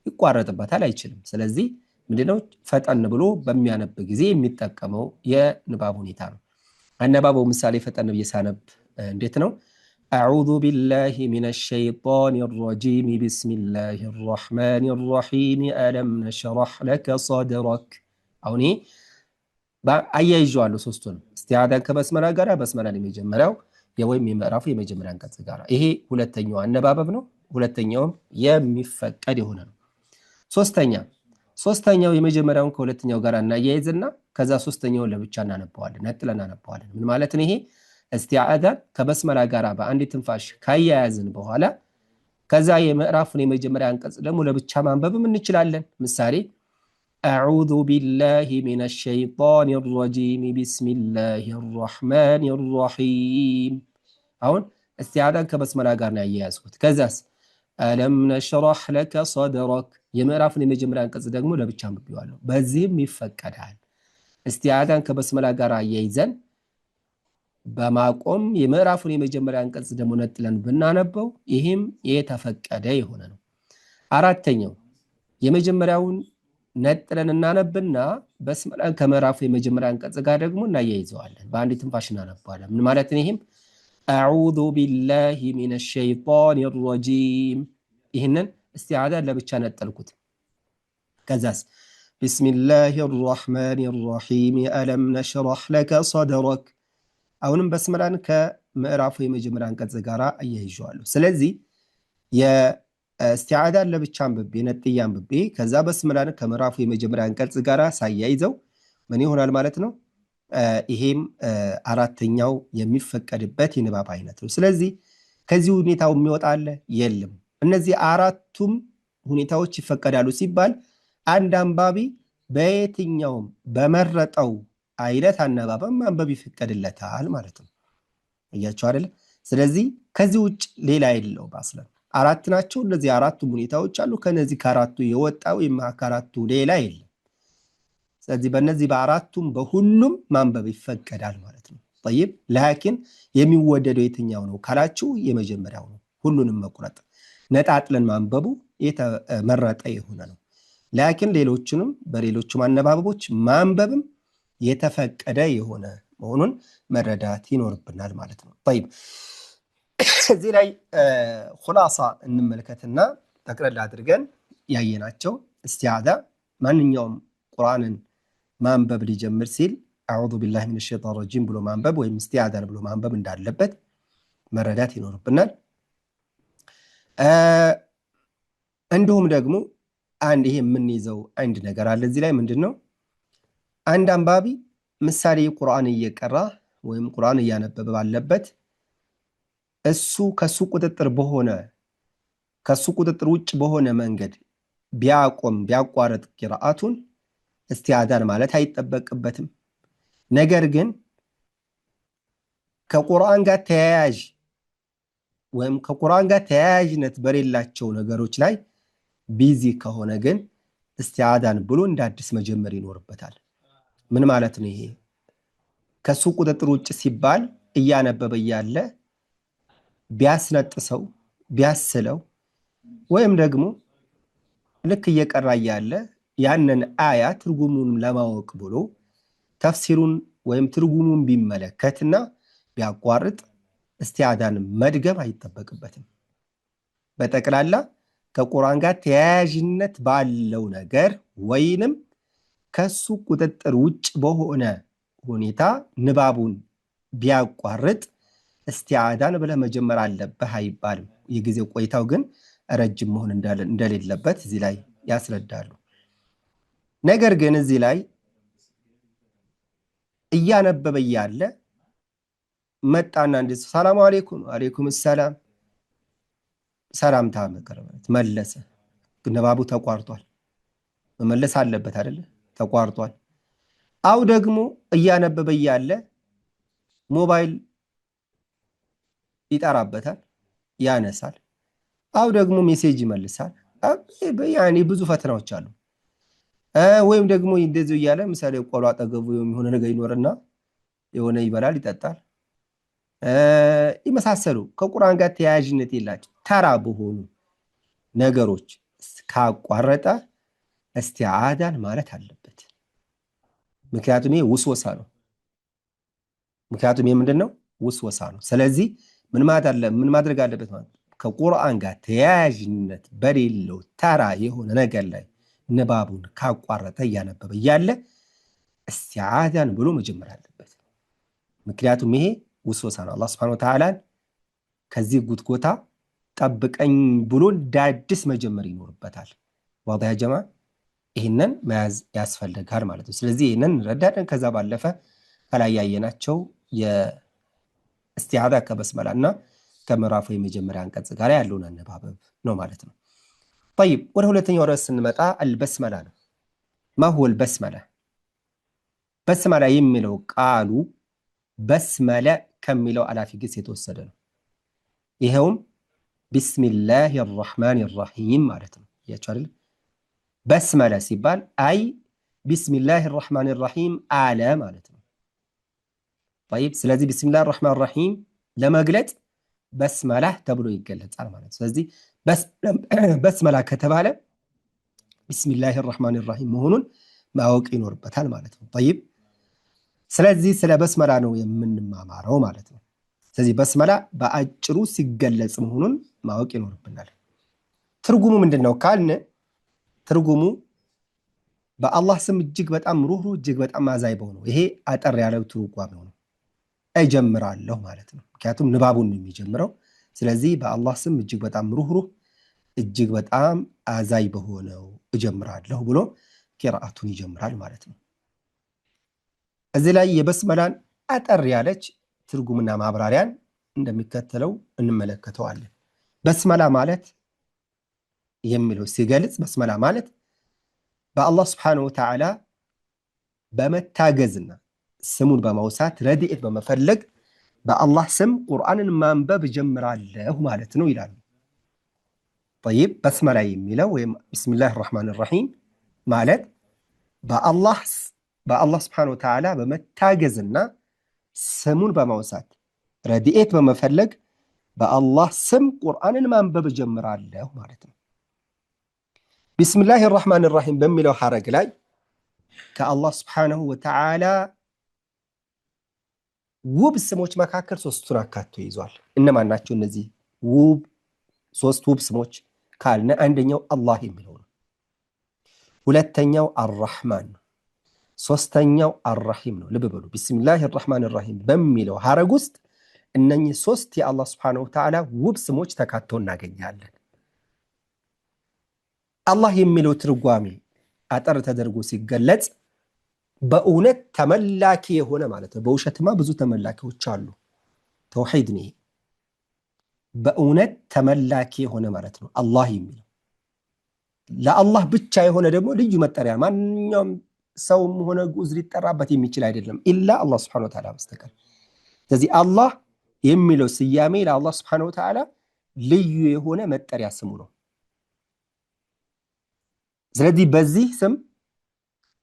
ይቋረጥበታል፣ አይችልም። ስለዚህ ምንድነው? ፈጠን ብሎ በሚያነብ ጊዜ የሚጠቀመው የንባብ ሁኔታ ነው። አነባበው ምሳሌ ፈጠን ብዬ ሳነብ እንዴት ነው? አዑዙ ቢላሂ ሚነሽ ሸይጣኒ ረጂም ቢስሚላሂ ረሕማኒ ረሒም አለም ነሽረሕ ለከ ሰድረክ። አሁን አያይዤዋለሁ ሶስቱንም። እስቲዓዳን ከበስመላ ጋራ፣ በስመላን የመጀመሪያው ወይም የምዕራፉ የመጀመሪያ አንቀጽ ጋራ። ይሄ ሁለተኛው አነባበብ ነው። ሁለተኛውም የሚፈቀድ የሆነ ነው። ሶስተኛው የመጀመሪያውን ከሁለተኛው ጋር እናያይዝና ከዛ ሶስተኛውን ለብቻ እናነባዋለን፣ ነጥለን እናነባዋለን። ምን ማለት ነው ይሄ? እስቲዓዳን ከበስመላ ጋራ በአንድ ትንፋሽ ካያያዝን በኋላ ከዛ የምዕራፉን የመጀመሪያ አንቀጽ ደግሞ ለብቻ ማንበብም እንችላለን። ምሳሌ አዑዙ ቢላሂ ሚነሽ ሸይጣኒ ረጂም ቢስሚላሂ ረሕማኒ ረሒም። አሁን እስቲዓዳን ከበስመላ ጋር ነው ያያያዝኩት። ከዛስ አለም ነሽረሕ ለከ ሰድረክ፣ የምዕራፉን የመጀመሪያ አንቀጽ ደግሞ ለብቻ አንብቤዋለሁ። በዚህም ይፈቀዳል። እስቲዓዳን ከበስመላ ጋር አያይዘን በማቆም የምዕራፉን የመጀመሪያ አንቀጽ ደግሞ ነጥለን ብናነበው ይህም የተፈቀደ የሆነ ነው። አራተኛው የመጀመሪያውን ነጥለን እናነብና በስመላን ከምዕራፉ የመጀመሪያ አንቀጽ ጋር ደግሞ እናያይዘዋለን፣ በአንድ ትንፋሽ እናነባዋለን። ምን ማለት ነው? ይህም አዑዙ ቢላሂ ሚነሽ ሸይጣኒ ረጂም። ይህንን እስቲዓዳን ለብቻ ነጠልኩት። ከዛስ ቢስሚላሂ ረሕማኒ ረሒም አለም ነሽረሕ ለከ ሰድረክ። አሁንም በስመላን ከምዕራፉ የመጀመሪያ አንቀጽ ጋር አያይዤዋለሁ። ስለዚህ የእስቲዓዳን ለብቻ አንብቤ ነጥዬ አንብቤ ከዛ በስመላን ከምዕራፉ የመጀመሪያ አንቀጽ ጋር ሳያይዘው ምን ይሆናል ማለት ነው? ይሄም አራተኛው የሚፈቀድበት የንባብ አይነት ነው። ስለዚህ ከዚህ ሁኔታው የሚወጣ አለ የለም። እነዚህ አራቱም ሁኔታዎች ይፈቀዳሉ ሲባል አንድ አንባቢ በየትኛውም በመረጠው አይነት አነባበብ ማንበብ ይፈቀድለታል ማለት ነው። እያቸው አይደለ? ስለዚህ ከዚህ ውጭ ሌላ የለውም። አስለን አራት ናቸው። እነዚህ አራቱም ሁኔታዎች አሉ። ከነዚህ ከአራቱ የወጣው ከአራቱ ሌላ የለም። ስለዚህ በእነዚህ በአራቱም በሁሉም ማንበብ ይፈቀዳል ማለት ነው። ጠይብ ላኪን የሚወደደው የትኛው ነው ካላችሁ የመጀመሪያው ነው። ሁሉንም መቁረጥ ነጣጥለን ማንበቡ የተመረጠ የሆነ ነው። ላኪን ሌሎችንም በሌሎችም አነባበቦች ማንበብም የተፈቀደ የሆነ መሆኑን መረዳት ይኖርብናል ማለት ነው። ጠይብ እዚህ ላይ ኹላሳ እንመልከትና ጠቅለል አድርገን ያየናቸው እስቲዓዳ ማንኛውም ቁርአንን ማንበብ ሊጀምር ሲል አዑዙ ቢላሂ ሚነሽ ሸይጣኒ ረጂም ብሎ ማንበብ ወይም እስቲዓዳን ብሎ ማንበብ እንዳለበት መረዳት ይኖርብናል። እንዲሁም ደግሞ አንድ ይሄ የምንይዘው አንድ ነገር አለ እዚህ ላይ ምንድነው? አንድ አንባቢ ምሳሌ ቁርአን እየቀራ ወይም ቁርአን እያነበበ ባለበት እሱ ከሱ ቁጥጥር ውጭ በሆነ መንገድ ቢያቋርጥ ቂራአቱን እስቲዓዳን ማለት አይጠበቅበትም። ነገር ግን ከቁርአን ጋር ተያያዥ ወይም ከቁርአን ጋር ተያያዥነት በሌላቸው ነገሮች ላይ ቢዚ ከሆነ ግን እስቲዓዳን ብሎ እንደ አዲስ መጀመር ይኖርበታል። ምን ማለት ነው ይሄ? ከሱ ቁጥጥር ውጭ ሲባል እያነበበ ያለ ቢያስነጥሰው ቢያስለው ወይም ደግሞ ልክ እየቀራ እያለ ያንን አያ ትርጉሙን ለማወቅ ብሎ ተፍሲሩን ወይም ትርጉሙን ቢመለከትና ቢያቋርጥ እስቲዓዛን መድገም አይጠበቅበትም። በጠቅላላ ከቁርአን ጋር ተያያዥነት ባለው ነገር ወይንም ከሱ ቁጥጥር ውጭ በሆነ ሁኔታ ንባቡን ቢያቋርጥ እስቲዓዛን ብለህ መጀመር አለብህ አይባልም። የጊዜው ቆይታው ግን ረጅም መሆን እንደሌለበት እዚህ ላይ ያስረዳሉ። ነገር ግን እዚህ ላይ እያነበበ እያለ መጣና እንዴት ሰላም አለይኩም አለይኩም ሰላም ሰላምታ መቀረበት መለሰ። ንባቡ ተቋርጧል። መመለስ አለበት አይደለ? ተቋርጧል። አው ደግሞ እያነበበ እያለ ሞባይል ይጠራበታል፣ ያነሳል። አው ደግሞ ሜሴጅ ይመልሳል። ያኔ ብዙ ፈተናዎች አሉ። ወይም ደግሞ እንደዚህ እያለ ምሳሌ ቆሎ አጠገቡ የሆነ ነገር ይኖርና የሆነ ይበላል፣ ይጠጣል፣ ይመሳሰሉ ከቁርአን ጋር ተያያዥነት የላቸው ተራ በሆኑ ነገሮች ካቋረጠ እስቲዓዛን ማለት አለበት። ምክንያቱም ይሄ ውስወሳ ነው። ምክንያቱም ይሄ ምንድነው? ውስወሳ ነው። ስለዚህ ምን ማድረግ አለበት ማለት ከቁርአን ጋር ተያያዥነት በሌለው ተራ የሆነ ነገር ላይ ንባቡን ካቋረጠ እያነበበ እያለ እስቲዓዛን ብሎ መጀመር አለበት። ምክንያቱም ይሄ ውስወሳ ነው። አላህ ሱብሓነሁ ወተዓላን ከዚህ ጉትጎታ ጠብቀኝ ብሎ ዳድስ መጀመር ይኖርበታል። ዋዳ ያ ጀማ ይህንን መያዝ ያስፈልጋል ማለት ነው። ስለዚህ ይህንን እንረዳለን። ከዛ ባለፈ ከላይ ያየናቸው የእስቲዓዛ ከበስመላ እና ከምዕራፉ የመጀመሪያ አንቀጽ ጋር ያለውን አነባበብ ነው ማለት ነው። طيب ወደ ሁለተኛው ርዕስ ስንመጣ አልበስመላ ነው። ما هو البسملة? በስመላ የሚለው ቃሉ በስመለ ከሚለው አላፊ ግስ የተወሰደ ነው። ይሄውም ቢስሚላሂ الرحمن الرحيم ማለት ነው። ያቻለ በስመለ ሲባል አይ ቢስሚላሂ الرحمن الرحيم አለ ማለት ነው። طيب ስለዚህ ቢስሚላሂ الرحمن الرحيم ለመግለጽ በስመላ ተብሎ ይገለጻል ማለት ነው። ስለዚህ በስመላ ከተባለ ቢስሚላሂ الرحمن الرحيم መሆኑን ማወቅ ይኖርበታል ማለት ነው። طيب ስለዚህ ስለ በስመላ ነው የምንማማረው ማለት ነው። ስለዚህ በስመላ በአጭሩ ሲገለጽ መሆኑን ማወቅ ይኖርብናል። ትርጉሙ ምንድነው ካልን ትርጉሙ በአላህ ስም እጅግ በጣም ሩህሩህ እጅግ በጣም አዛኝ በሆነው ይሄ አጠር ያለው ትርጓሜ ነው። እጀምራለሁ ማለት ነው። ምክንያቱም ንባቡን ነው የሚጀምረው። ስለዚህ በአላህ ስም እጅግ በጣም ሩህሩህ እጅግ በጣም አዛኝ በሆነው እጀምራለሁ ብሎ ቂራአቱን ይጀምራል ማለት ነው። እዚህ ላይ የበስመላን አጠር ያለች ትርጉምና ማብራሪያን እንደሚከተለው እንመለከተዋለን። በስመላ ማለት የሚለው ሲገልጽ በስመላ ማለት በአላህ Subhanahu Wa Ta'ala በመታገዝና ስሙን በማውሳት ረድኤት በመፈለግ በአላህ ስም ቁርአንን ማንበብ ጀምራለሁ ማለት ነው ይላሉ። طيب በስመላ የሚለው ወይም ቢስሚላሂ الرحمن الرحيم ማለት በአላህ Subhanahu Wa Ta'ala በመታገዝና ስሙን በማውሳት ረድኤት በመፈለግ በአላህ ስም ቁርአንን ማንበብ ጀምራለሁ ማለት ነው። ቢስሚላሂ الرحمن الرحيم በሚለው ሐረግ ላይ ከአላህ Subhanahu Wa Ta'ala ውብ ስሞች መካከል ሶስቱን አካቶ ይዟል። እነማን ናቸው እነዚህ ሶስት ውብ ስሞች ካልን አንደኛው አላህ የሚለው ነው። ሁለተኛው አርራህማን ነው። ሶስተኛው አርራሂም ነው። ልብ በሉ ቢስሚላሂ الرحمن الرحيم በሚለው ሐረግ ውስጥ እነኚህ ሶስት የአላህ Subhanahu Wa Ta'ala ውብ ስሞች ተካተው እናገኛለን። አላህ የሚለው ትርጓሜ አጠር ተደርጎ ሲገለጽ በእውነት ተመላኪ የሆነ ማለት ነው። በውሸትማ ብዙ ተመላኪዎች አሉ። ተውሂድ ነው። በእውነት ተመላኪ የሆነ ማለት ነው አላህ የሚለው። ለአላህ ብቻ የሆነ ደግሞ ልዩ መጠሪያ ማንኛውም ሰውም ሆነ ጉዝ ሊጠራበት የሚችል አይደለም ኢላ አላህ Subhanahu Wa Ta'ala በስተቀር። ስለዚህ አላህ የሚለው ስያሜ ለአላህ Subhanahu Wa Ta'ala ልዩ የሆነ መጠሪያ ስሙ ነው። ስለዚህ በዚህ ስም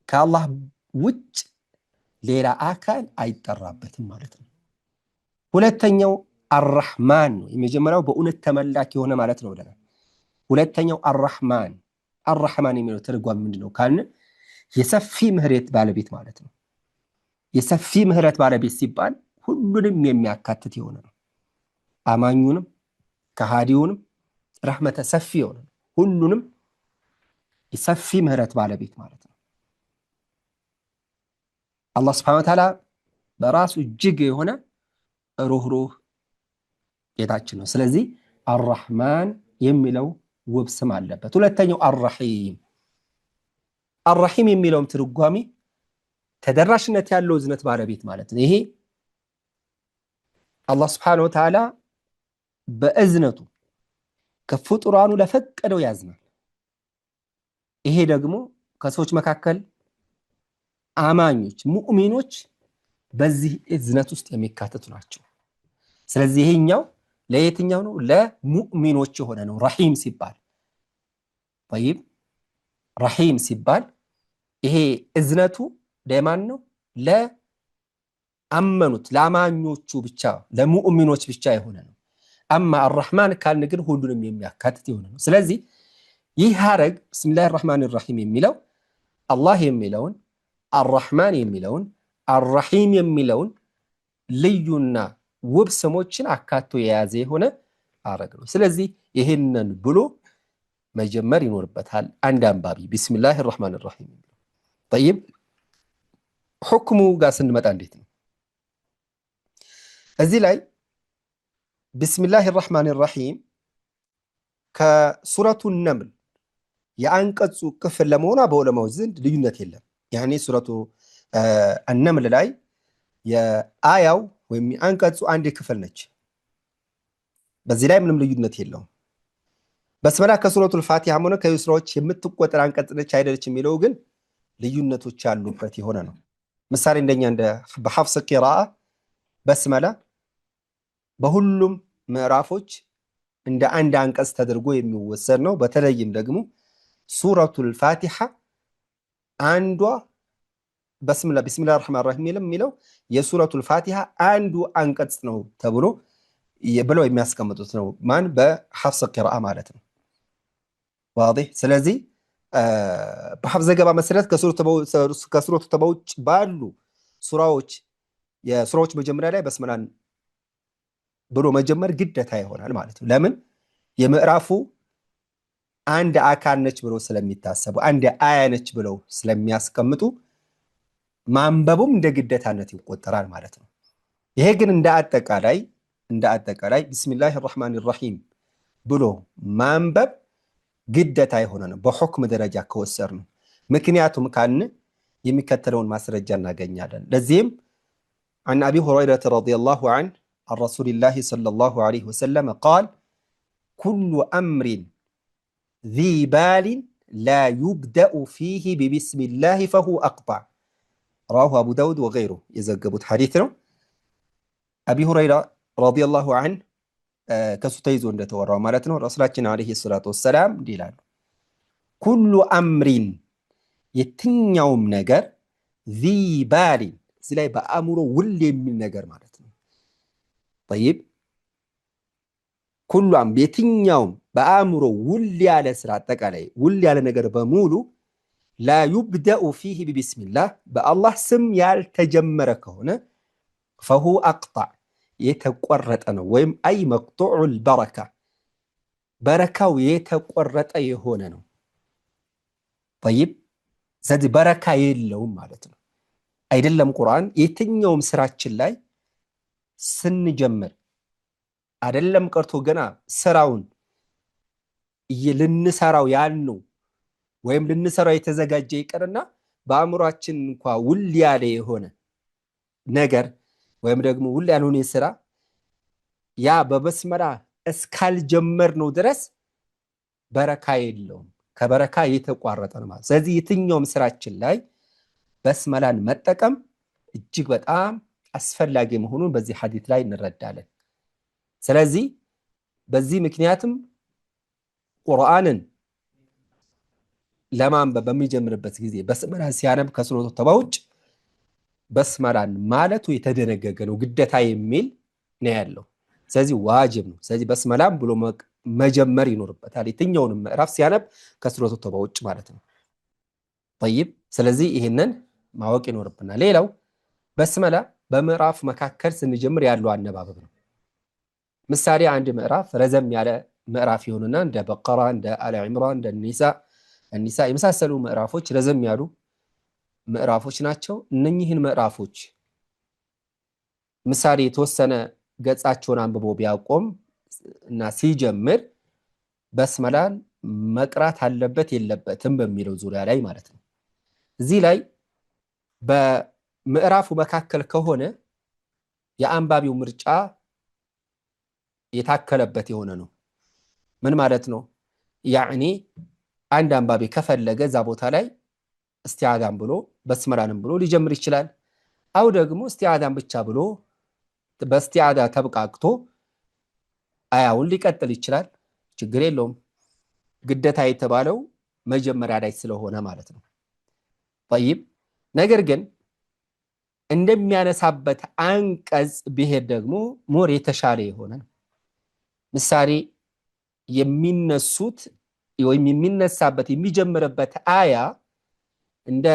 ከአላህ ውጭ ሌላ አካል አይጠራበትም ማለት ነው። ሁለተኛው አርራህማን ነው። የመጀመሪያው በእውነት ተመላኪ የሆነ ማለት ነው ብለናል። ሁለተኛው አርራህማን አርራህማን የሚለው ትርጓሜ ምንድነው ካልን የሰፊ ምህረት ባለቤት ማለት ነው። የሰፊ ምህረት ባለቤት ሲባል ሁሉንም የሚያካትት የሆነ ነው። አማኙንም ከሃዲውንም ረህመተ ሰፊ የሆነ ነው። ሁሉንም የሰፊ ምህረት ባለቤት ማለት ነው። አላህ Subhanahu Wa Ta'ala በራሱ እጅግ የሆነ ሩህሩህ ጌታችን ነው። ስለዚህ አርራህማን የሚለው ውብ ስም አለበት። ሁለተኛው አርራሂም የሚለውም ትርጓሜ ተደራሽነት ያለው እዝነት ባለቤት ማለት ነው። ይሄ አላህ Subhanahu Wa Ta'ala በእዝነቱ ከፍጡራኑ ለፈቀደው ያዝናል። ይሄ ደግሞ ከሰዎች መካከል አማኞች ሙእሚኖች በዚህ እዝነት ውስጥ የሚካተቱ ናቸው። ስለዚህ ይሄኛው ለየትኛው ነው? ለሙእሚኖች የሆነ ነው ረሂም ሲባል። طيب ረሂም ሲባል ይሄ እዝነቱ ለማን ነው? ለአመኑት ለአማኞቹ ብቻ ለሙእሚኖች ብቻ የሆነ ነው። አማ አርራህማን ካልን ግን ሁሉንም የሚያካትት የሆነ ነው። ስለዚህ ይህ ሐረግ ቢስሚላሂር ረህማኒር ረሂም የሚለው አላህ የሚለውን አርራህማን የሚለውን አርራሂም የሚለውን ልዩና ውብ ስሞችን አካቶ የያዘ የሆነ ሐረግ ነው። ስለዚህ ይሄንን ብሎ መጀመር ይኖርበታል አንድ አንባቢ ቢስሚላሂር ረህማኒር ረሂም። طيب ሁክሙ ጋር ስንመጣ እንዴት ነው? እዚህ ላይ ቢስሚላሂር ረህማኒር ረሂም ከሱረቱ ነምል የአንቀጹ ክፍል ለመሆኗ በዑለማዎች ዘንድ ልዩነት የለም። ያኔ ሱረቱ ነምል ላይ የአያው ወይም አንቀጹ አንድ ክፍል ነች። በዚህ ላይ ምንም ልዩነት የለውም። በስመላ ከሱረቱል ፋቲሃ ሆነ ከዩስራዎች የምትቆጠር አንቀጽ ነች አይደለች የሚለው ግን ልዩነቶች ያሉበት የሆነ ነው። ምሳሌ እንደኛ እንደ በሐፍስ ቂራአ በስመላ በሁሉም ምዕራፎች እንደ አንድ አንቀጽ ተደርጎ የሚወሰድ ነው። በተለይም ደግሞ ሱረቱል ፋቲሃ አንዷ ቢስሚላሂር ረህማኒር ረሂም የሚለው የሱረቱል ፋቲሃ አንዱ አንቀጽ ነው ተብሎ ብለው የሚያስቀምጡት ነው። ማን? በሐፍስ ቂራአ ማለት ነው። واضح። ስለዚህ በሐፍስ ዘገባ መሰረት ከሱረቱ ተበውጭ ባሉ ሱራዎች የሱራዎች መጀመሪያ ላይ በስመላን ብሎ መጀመር ግዴታ ይሆናል ማለት ነው። ለምን? የምዕራፉ አንድ አካል ነች ብሎ ስለሚታሰቡ አንድ አያ ነች ብለው ስለሚያስቀምጡ ማንበቡም እንደ ግዴታነት ይቆጠራል ማለት ነው። ይሄ ግን እንደ አጠቃላይ ቢስሚላሂር ረህማኒር ረሂም ብሎ ማንበብ ግዴታ የሆነ ነው በሁክም ደረጃ ከወሰድን። ምክንያቱም ካልን የሚከተለውን ማስረጃ እናገኛለን። ለዚህም عن أبي هريرة رضي الله عنه عن رسول الله صلى الله عليه وسلم قال كل أمر ذي بال لا يبدأ فيه ببسم الله فهو أقطع. رواه أبو داود وغيره يزقبت حديثنا. أبي هريرة رضي الله عنه كسوتيزو እንደተወራው ማለት ነው ረሱላችን አለይሂ ሰላቱ ወሰለም ይላሉ ኩሉ አምሪን የትኛውም ነገር ذي بال እዚህ ላይ በአእምሮ ውል የሚል ነገር ማለት ነው። طيب ኩሉ አምር የትኛውም በአእምሮ ውል ያለ ስራ አጠቃላይ ውል ያለ ነገር በሙሉ لا يبدأ فيه ببسم الله በአላህ ስም ያልተጀመረ ከሆነ فهو أقطع የተቆረጠ ነው። ወይም አይ መቅጡዑል በረካ በረካው የተቆረጠ የሆነ ነው። طيب ስለዚህ በረካ የለውም ማለት ነው። አይደለም ቁርአን የትኛውም ስራችን ላይ ስንጀምር አይደለም ቀርቶ ገና ስራውን ልንሰራው ያልነው ወይም ልንሰራው የተዘጋጀ ይቀርና በአእምሯችን እንኳን ውል ያለ የሆነ ነገር ወይም ደግሞ ውል ያልሆነ ስራ ያ በበስመላ እስካልጀመር ነው ድረስ በረካ የለውም። ከበረካ የተቋረጠ ነው ማለት። ስለዚህ የትኛውም ስራችን ላይ በስመላን መጠቀም እጅግ በጣም አስፈላጊ መሆኑን በዚህ ሐዲስ ላይ እንረዳለን። ስለዚህ በዚህ ምክንያትም ቁርአንን ለማንበብ በሚጀምርበት ጊዜ በስመላ ሲያነብ ከሱረቱ ተባውጭ በስመላን ማለቱ የተደነገገ ነው ግዴታ የሚል ነው ያለው። ስለዚህ ዋጅብ ነው። ስለዚህ በስመላም ብሎ መጀመር ይኖርበታል የትኛውንም ምዕራፍ ሲያነብ ከሱረቱ ተውባ ውጭ ማለት ነው። طيب ስለዚህ ይሄንን ማወቅ ይኖርብናል። ሌላው በስመላ በምዕራፍ መካከል ስንጀምር ያለው አነባበብ ነው። ምሳሌ አንድ ምዕራፍ ረዘም ያለ ምዕራፍ ይሆንና እንደ በቀራ እንደ አለ ዒምራን እንደ ኒሳ የመሳሰሉ ምዕራፎች ረዘም ያሉ ምዕራፎች ናቸው። እነኚህን ምዕራፎች ምሳሌ የተወሰነ ገጻቸውን አንብቦ ቢያቆም እና ሲጀምር በስመላን መቅራት አለበት የለበትም በሚለው ዙሪያ ላይ ማለት ነው። እዚህ ላይ በምዕራፉ መካከል ከሆነ የአንባቢው ምርጫ የታከለበት የሆነ ነው። ምን ማለት ነው? ያዕኒ አንድ አንባቢ ከፈለገ እዛ ቦታ ላይ እስቲዓዛን ብሎ በስመላንም ብሎ ሊጀምር ይችላል። አው ደግሞ እስቲዓዛን ብቻ ብሎ በእስቲዓዛ ተብቃቅቶ አያውን ሊቀጥል ይችላል። ችግር የለውም። ግዴታ የተባለው መጀመሪያ ላይ ስለሆነ ማለት ነው። طيب ነገር ግን እንደሚያነሳበት አንቀጽ ቢሄድ ደግሞ ሞር የተሻለ የሆነ ነው። ምሳሌ የሚነሱት ወይም የሚነሳበት የሚጀምርበት አያ እንደ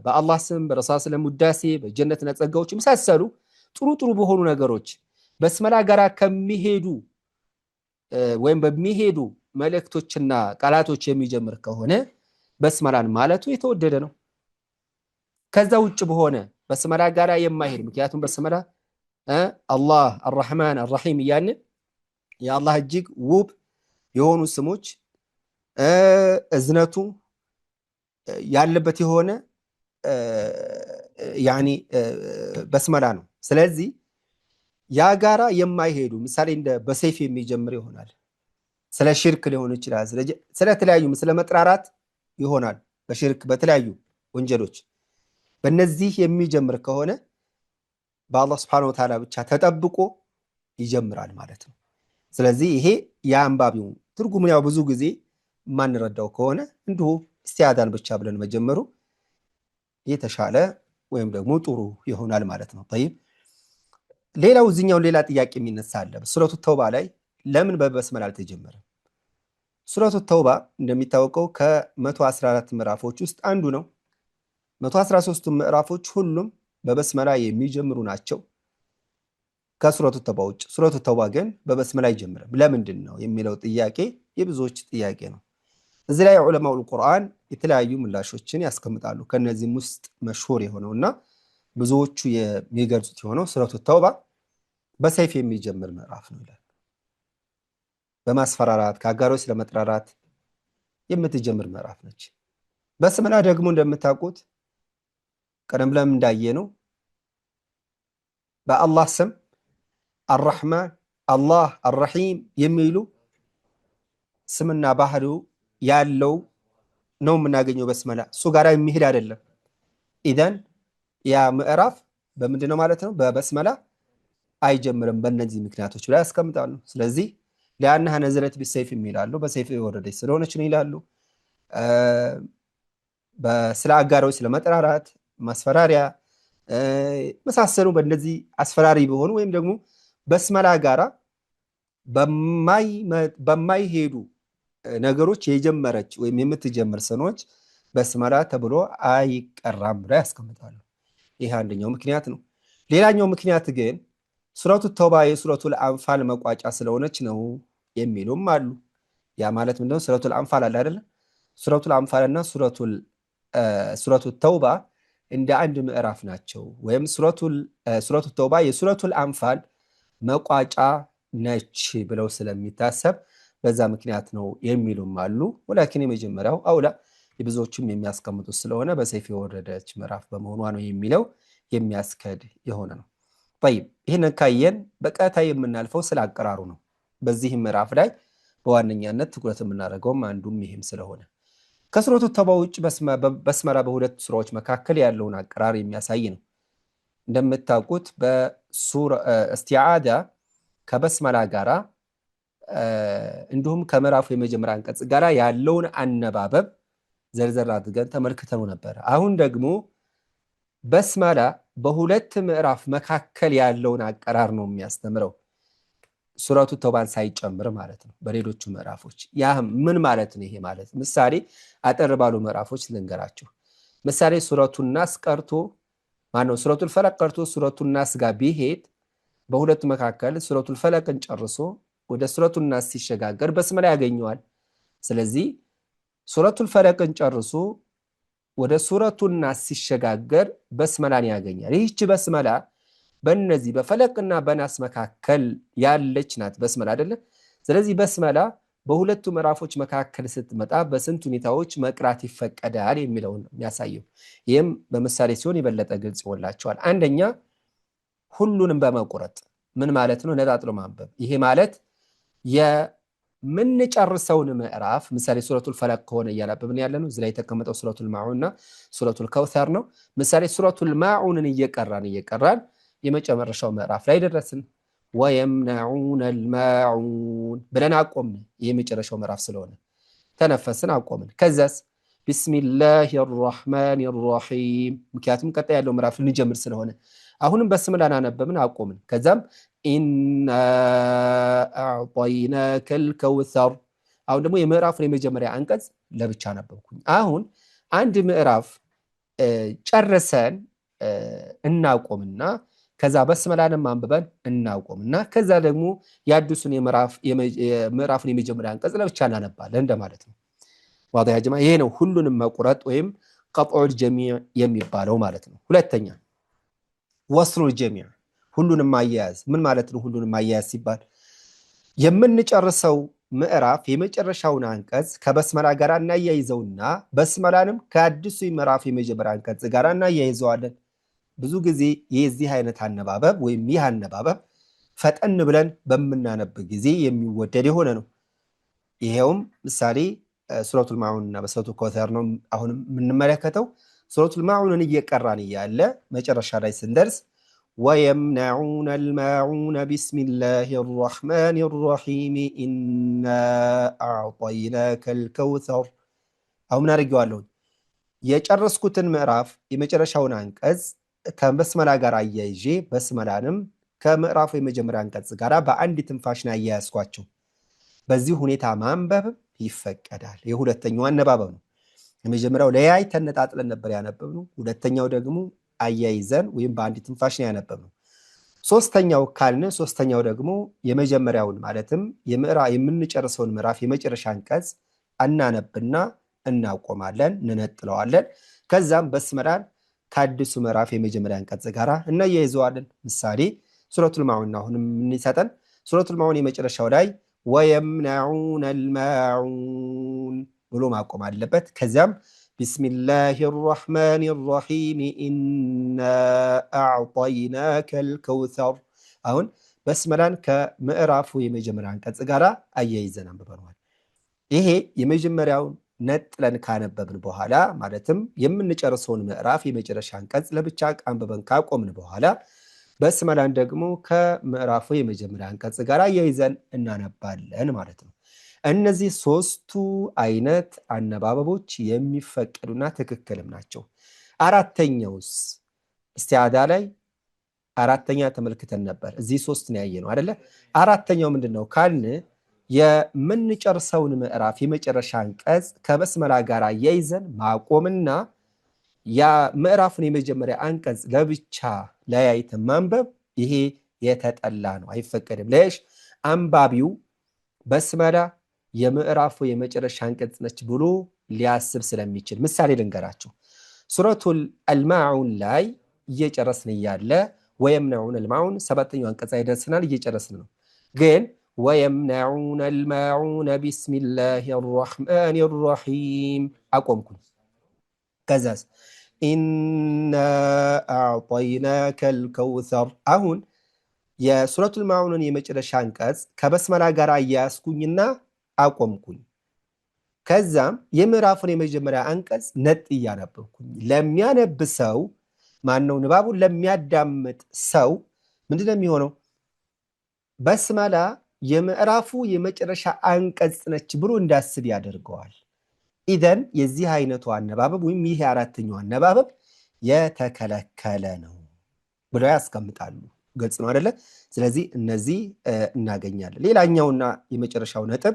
በአላህ ስም በረሱል ሰለላሁ ውዳሴ በጀነትና ጸጋዎች የመሳሰሉ ጥሩ ጥሩ በሆኑ ነገሮች በስመላ ጋራ ከሚሄዱ ወይም በሚሄዱ መልእክቶችና ቃላቶች የሚጀምር ከሆነ በስመላን ማለቱ የተወደደ ነው። ከዛ ውጭ በሆነ በስመላ ጋራ የማይሄድ ምክንያቱም በስመላ አላህ አርረሕማን አርረሒም እያልን የአላህ እጅግ ውብ የሆኑ ስሞች እዝነቱ ያለበት የሆነ ያኒ በስመላ ነው። ስለዚህ ያ ጋራ የማይሄዱ ምሳሌ እንደ በሰይፍ የሚጀምር ይሆናል። ስለ ሽርክ ሊሆን ይችላል። ስለ ተለያዩ ስለ መጥራራት ይሆናል። በሽርክ በተለያዩ ወንጀሎች በእነዚህ የሚጀምር ከሆነ በአላህ Subhanahu Wa Ta'ala ብቻ ተጠብቆ ይጀምራል ማለት ነው። ስለዚህ ይሄ የአንባቢው ትርጉም ያው ብዙ ጊዜ ማንረዳው ከሆነ እንዲሁ እስቲዓዛን ብቻ ብለን መጀመሩ የተሻለ ወይም ደግሞ ጥሩ ይሆናል ማለት ነው። طيب ሌላው እዚህኛው ሌላ ጥያቄ የሚነሳ አለ። ሱረቱ ተውባ ላይ ለምን በበስመላ አልተጀመረም? ሱረቱ ተውባ እንደሚታወቀው ከ114 ምዕራፎች ውስጥ አንዱ ነው። 113 ምዕራፎች ሁሉም በበስመላ የሚጀምሩ ናቸው ከሱረቱ ተውባ ውጭ። ሱረቱ ተውባ ግን በበስመላ አይጀምርም። ለምንድን ነው የሚለው ጥያቄ የብዙዎች ጥያቄ ነው። እዚህ ላይ ዑለማኡል ቁርአን የተለያዩ ምላሾችን ያስቀምጣሉ። ከነዚህም ውስጥ መሽሁር የሆነውና ብዙዎቹ የሚገልጹት የሆነው ሱረቱ ተውባ በሰይፍ የሚጀምር ምዕራፍ ነው ይላል። በማስፈራራት ከአጋሮች ለመጥራራት የምትጀምር ምዕራፍ ነች። በስመላ ደግሞ እንደምታውቁት ቀደም ብለን እንዳየነው በአላህ ስም አርረሕማን አላህ አርረሒም የሚሉ ስምና ባህሪው ያለው ነው የምናገኘው በስመላ። እሱ ጋር የሚሄድ አይደለም። ኢዘን ያ ምዕራፍ በምንድነው ማለት ነው? በበስመላ አይጀምርም። በእነዚህ ምክንያቶች ላይ ያስቀምጣሉ። ስለዚህ ሊአነሃ ነዘለት ቢሰይፍ ይላሉ። በሰይፍ የወረደች ስለሆነች ነው ይላሉ። ስለ አጋሮች ስለመጠራራት ማስፈራሪያ መሳሰሉ በእነዚህ አስፈራሪ ቢሆኑ ወይም ደግሞ በስመላ ጋራ በማይሄዱ ነገሮች የጀመረች ወይም የምትጀምር ስኖች በስመላ ተብሎ አይቀራም ብለው ያስቀምጣሉ። ይህ አንደኛው ምክንያት ነው። ሌላኛው ምክንያት ግን ሱረቱ ተውባ የሱረቱል አንፋል መቋጫ ስለሆነች ነው የሚሉም አሉ። ያ ማለት ምንድነው? ሱረቱል አንፋል አለ አይደል? ሱረቱል አንፋልና ሱረቱ ተውባ እንደ አንድ ምዕራፍ ናቸው። ወይም ሱረቱ ተውባ የሱረቱል አንፋል መቋጫ ነች ብለው ስለሚታሰብ በዛ ምክንያት ነው የሚሉም አሉ። ወላኪን የመጀመሪያው አውላ የብዙዎችም የሚያስቀምጡት ስለሆነ በሰይፍ የወረደች ምዕራፍ በመሆኗ ነው የሚለው የሚያስከድ የሆነ ነው። طيب ይሄን ካየን በቀጥታ የምናልፈው ስለ አቀራሩ ነው። በዚህ ምዕራፍ ላይ በዋነኛነት ትኩረት የምናደርገው አንዱም ይሄም ስለሆነ ከሱረቱ ተውባ ውጭ በስመላ በሁለት ሱራዎች መካከል ያለውን አቀራር የሚያሳይ ነው። እንደምታውቁት እስቲዓዛ ከበስመላ ጋራ እንዲሁም ከምዕራፉ የመጀመሪያ አንቀጽ ጋራ ያለውን አነባበብ ዘርዘር አድርገን ተመልክተው ነበር። አሁን ደግሞ በስመላ በሁለት ምዕራፍ መካከል ያለውን አቀራር ነው የሚያስተምረው። ሱረቱ ተውባን ሳይጨምር ማለት ነው በሌሎቹ ምዕራፎች። ያ ምን ማለት ነው? ይሄ ማለት ምሳሌ አጠር ባሉ ምዕራፎች ልንገራችሁ። ምሳሌ ሱረቱ ናስ ቀርቶ ማነው ሱረቱል ፈለቅ ቀርቶ ሱረቱ ናስ ጋር ቢሄድ በሁለቱ መካከል ሱረቱል ፈለቅን ጨርሶ ወደ ሱረቱ ናስ ሲሸጋገር በስመላ ያገኘዋል። ስለዚህ ሱረቱል ፈለቅን ጨርሶ ወደ ሱረቱ ናስ ሲሸጋገር በስመላን ያገኛል። ይህች በስመላ በእነዚህ በፈለቅና በናስ መካከል ያለች ናት በስመላ አይደለ? ስለዚህ በስመላ በሁለቱ ምዕራፎች መካከል ስትመጣ በስንት ሁኔታዎች መቅራት ይፈቀዳል የሚለውን የሚያሳየው። ይህም በምሳሌ ሲሆን የበለጠ ግልጽ ይሆንላቸዋል። አንደኛ ሁሉንም በመቁረጥ ምን ማለት ነው? ነጣጥሎ ማንበብ። ይሄ ማለት የምንጨርሰውን ምዕራፍ ምሳሌ ሱረቱል ፈለቅ ከሆነ እያነበብን ያለ ነው። እዚህ ላይ የተቀመጠው ሱረቱል ማዑንና ሱረቱል ከውሰር ነው። ምሳሌ ሱረቱል ማዑንን እየቀራን የመጨረሻው ምዕራፍ ላይ ደረስን። ወየምነዑነል ማዑን ብለን አቆምን። የመጨረሻው ምዕራፍ ስለሆነ ተነፈስን፣ አቆምን። ከዛስ ቢስሚላሂ ራሕማኒ ራሒም፣ ምክንያቱም ቀጣይ ያለው ምዕራፍ ልንጀምር ስለሆነ አሁንም በስም ላናነበብን አቆምን። ከዛም ኢና አዕጠይናከል ከውሰር፣ አሁን ደግሞ የምዕራፉን የመጀመሪያ አንቀጽ ለብቻ ነበብኩኝ። አሁን አንድ ምዕራፍ ጨርሰን እናቆምና ከዛ በስመላንም አንብበን እናቆምና ከዛ ደግሞ የአዲሱን የምዕራፉን የመጀመሪያ አንቀጽ ለብቻ እናነባለን እንደማለት ነው። ዋضح يا جماعه። ይሄ ነው ሁሉንም መቁረጥ ወይም ቀጥዑል ጀሚዕ የሚባለው ማለት ነው። ሁለተኛ ወስሉል ጀሚዕ፣ ሁሉንም ማያያዝ። ምን ማለት ነው? ሁሉንም ማያያዝ ሲባል የምንጨርሰው ምዕራፍ የመጨረሻውን አንቀጽ ከበስመላ ጋር እናያይዘውና በስመላንም ከአዲሱ ምዕራፍ የመጀመሪያ አንቀጽ ጋር እናያይዘዋለን። ብዙ ጊዜ የዚህ አይነት አነባበብ ወይም ይህ አነባበብ ፈጠን ብለን በምናነብ ጊዜ የሚወደድ የሆነ ነው። ይሄውም ምሳሌ ሱረቱል ማዑንና በሱረቱል ከውሰር ነው አሁንም የምንመለከተው። ሱረቱል ማዑንን እየቀራን እያለ መጨረሻ ላይ ስንደርስ ወየምነዑነል ማዑነ ቢስሚላሂ ራሕማኒ ራሒም ኢና አዕጠይናከል ከውሰር። አሁን ምን አድርጌዋለሁ? የጨረስኩትን ምዕራፍ የመጨረሻውን አንቀጽ ከበስመላ ጋር አያይዤ በስመላንም ከምዕራፉ የመጀመሪያ አንቀጽ ጋር በአንድ ትንፋሽ ነው አያያዝኳቸው። በዚህ ሁኔታ ማንበብ ይፈቀዳል። የሁለተኛው አነባበብ ነው። የመጀመሪያው ለያይተን ነጣጥለን ነበር ያነበብነው። ሁለተኛው ደግሞ አያይዘን ወይም በአንድ ትንፋሽ ነው ያነበብነው። ሶስተኛው ካልን ሶስተኛው ደግሞ የመጀመሪያውን ማለትም የምንጨርሰውን ምዕራፍ የመጨረሻ አንቀጽ እናነብና እናቆማለን፣ እንነጥለዋለን። ከዛም በስመላን ከአዲሱ ምዕራፍ የመጀመሪያ አንቀጽ ጋር እናያይዘዋለን። ምሳሌ ሱረቱል ማዑን አሁንም እንሰጠን። ሱረቱል ማዑን የመጨረሻው ላይ ወየምነዑነል ማዑን ብሎ ማቆም አለበት። ከዚያም ቢስሚላሂ ራሕማኒ ራሒም ኢና አዕጠይናከል ከውሰር። አሁን በስመላን ከምዕራፉ የመጀመሪያ አንቀጽ ጋር አያይዘን አንብበነዋል። ይሄ የመጀመሪያውን ነጥለን ካነበብን በኋላ ማለትም የምንጨርሰውን ምዕራፍ የመጨረሻ አንቀጽ ለብቻ አንብበን ካቆምን በኋላ በስመላን ደግሞ ከምዕራፉ የመጀመሪያ አንቀጽ ጋር አያይዘን እናነባለን ማለት ነው። እነዚህ ሶስቱ አይነት አነባበቦች የሚፈቀዱና ትክክልም ናቸው። አራተኛውስ እስቲዓዳ ላይ አራተኛ ተመልክተን ነበር። እዚህ ሶስት ነው ያየነው አይደለ? አራተኛው ምንድነው ካልን የምንጨርሰውን ምዕራፍ የመጨረሻ አንቀጽ ከበስመላ ጋር አያይዘን ማቆምና ያ ምዕራፉን የመጀመሪያ አንቀጽ ለብቻ ለያይተን ማንበብ ይሄ የተጠላ ነው፣ አይፈቀድም። ለሽ አንባቢው በስመላ የምዕራፉ የመጨረሻ አንቀጽ ነች ብሎ ሊያስብ ስለሚችል ምሳሌ ልንገራችሁ። ሱረቱል አልማዑን ላይ እየጨረስን እያለ ወየምነዑነል ማዑን ሰባተኛው አንቀጽ ላይ ደርሰናል፣ እየጨረስን ነው። ግን ወየምነዑነል ማዑነ ቢስሚላሂ ራሕማኒ ራሒም አቆምኩኝ። ከዛስ ኢና አዕጠይናከል ከውሰር። አሁን የሱረቱል ማዑንን የመጨረሻ አንቀጽ ከበስመላ ጋር አያያዝኩኝና አቆምኩኝ። ከዛም የምዕራፉን የመጀመሪያ አንቀጽ ነጥ እያነበብኩኝ ለሚያነብ ሰው ማነው ንባቡን ለሚያዳምጥ ሰው ምንድነው የሚሆነው? በስመላ የምዕራፉ የመጨረሻ አንቀጽ ነች ብሎ እንዳስብ ያደርገዋል። ኢዘን የዚህ አይነቱ አነባበብ ወይም ይሄ አራተኛው አነባበብ የተከለከለ ነው ብለው ያስቀምጣሉ። ግልጽ ነው አይደለ? ስለዚህ እነዚህ እናገኛለን። ሌላኛውና የመጨረሻው ነጥብ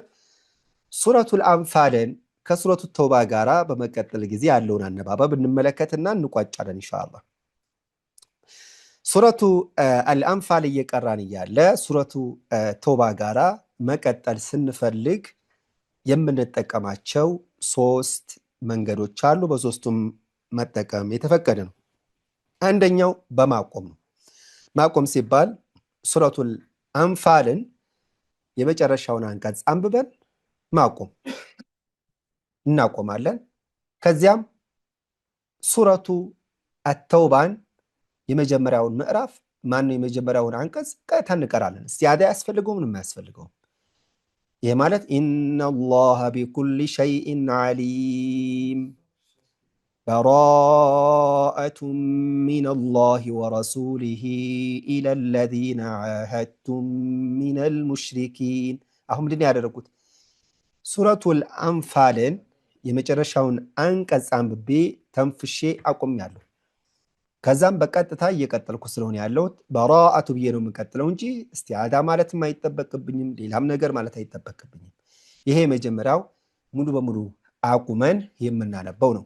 ሱረቱል አንፋልን ከሱረቱ ተውባ ጋራ በመቀጠል ጊዜ ያለውን አነባበብ እንመለከትና እንቋጫለን ኢንሻአላህ። ሱረቱ አልአንፋል እየቀራን እያለ ሱረቱ ተውባ ጋራ መቀጠል ስንፈልግ የምንጠቀማቸው 3 መንገዶች አሉ። በሶስቱም መጠቀም የተፈቀደ ነው። አንደኛው በማቆም ነው። ማቆም ሲባል ሱረቱል አንፋልን የመጨረሻውን አንቀጽ አንብበን ማቆም እናቆማለን። ከዚያም ሱረቱ አተውባን የመጀመሪያውን ምዕራፍ ማነው የመጀመሪያውን አንቀጽ ቀጥታ እንቀራለን። እስቲያዳ ያስፈልገው ምንም ያስፈልገው። ይሄ ማለት ኢነላህ ቢኩሊ ሸይኢን ዓሊም በራአቱን ሚነላሂ ወረሱሊሂ ኢለለዚነ ዓሃድቱም ሚነል ሙሽሪኪን። አሁን ምንድን ያደረጉት? ሱረቱል አንፋልን የመጨረሻውን አንቀጽ አንብቤ ተንፍሼ አቆሚያለሁ። ከዛም በቀጥታ እየቀጠልኩ ስለሆነ ያለሁት በራአቱ ብዬ ነው የምቀጥለው እንጂ እስቲዓዳ ማለትም አይጠበቅብኝም፣ ሌላም ነገር ማለት አይጠበቅብኝም። ይሄ የመጀመሪያው ሙሉ በሙሉ አቁመን የምናነበው ነው።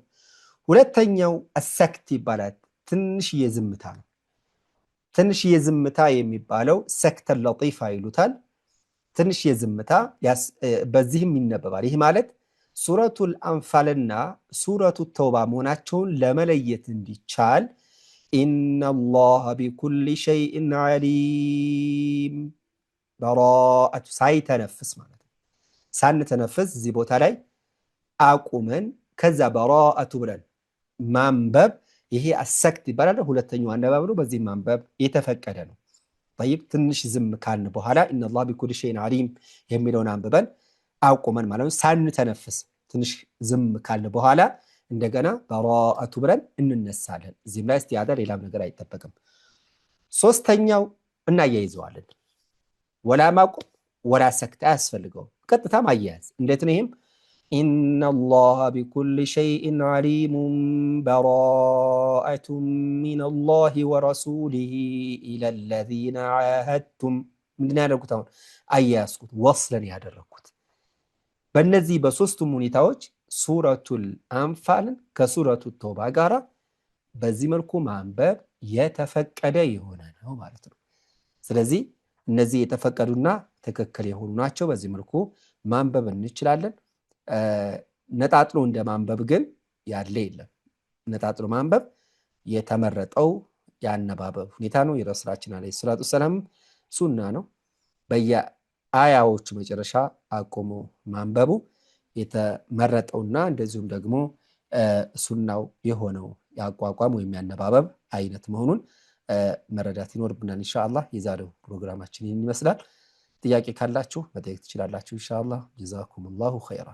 ሁለተኛው አሰክት ይባላል። ትንሽዬ ዝምታ ነው። ትንሽዬ ዝምታ የሚባለው ሰክተል ለጢፋ ይሉታል። ትንሽዬ ዝምታ በዚህም ይነበባል። ይህ ማለት ሱረቱል አንፋልና ሱረቱ ተውባ መሆናቸውን ለመለየት እንዲቻል ኢነላህ ቢኩሊ ሸይኢን ዓሊም በራአቱ ሳይተነፍስ ማለት ነው። ሳንተነፍስ እዚህ ቦታ ላይ አቁመን ከዛ በራአቱ ብለን ማንበብ ይሄ አሰክት ይባላል። ሁለተኛው አነባብ ነው። በዚህ ማንበብ የተፈቀደ ነው። طيب ትንሽ ዝም ካልን በኋላ ኢነላህ ቢኩሊ ሸይኢን ዓሊም የሚለውን አንብበን አቁመን ማለት ነው። ሳንተነፍስ ትንሽ ዝም ካልን በኋላ እንደገና በራአቱ ብለን እንነሳለን። እዚህም ላይ እስቲዓዳ ሌላም ነገር አይጠበቅም። ሶስተኛው እናያይዘዋለን። ወላ ማቆም ወላ ሰክት አያስፈልገውም። ቀጥታ ማያያዝ እንዴት ነው? ይሄም ኢነላህ ቢኩሊ ሸይኢን ዓሊም በራአቱን ሚነላሂ ወረሱሊሂ ኢለለዚነ ዓሃድቱም። ምንድን ያደረኩት? አሁን አያያዝኩት፣ ወስለን ያደረኩት። በእነዚህ በሶስቱም ሁኔታዎች ሱረቱል አንፋልን ከሱረቱ ተውባ ጋራ በዚህ መልኩ ማንበብ የተፈቀደ የሆነ ነው ማለት ነው። ስለዚህ እነዚህ የተፈቀዱና ትክክል የሆኑ ናቸው። በዚህ መልኩ ማንበብ እንችላለን። ነጣጥሎ እንደ ማንበብ ግን ያለ የለም። ነጣጥሎ ማንበብ የተመረጠው የአነባበብ ሁኔታ ነው። የረሱላችን ዓለይሂ ሰላቱ ወሰላም ሱና ነው። በየአያዎቹ መጨረሻ አቆሞ ማንበቡ የተመረጠውና እንደዚሁም ደግሞ ሱናው የሆነው የአቋቋም ወይም ያነባበብ አይነት መሆኑን መረዳት ይኖርብናል። ኢንሻአላህ የዛሬው ፕሮግራማችን ይህን ይመስላል። ጥያቄ ካላችሁ መጠየቅ ትችላላችሁ። ኢንሻአላህ ጀዛኩሙላሁ ኸይራ።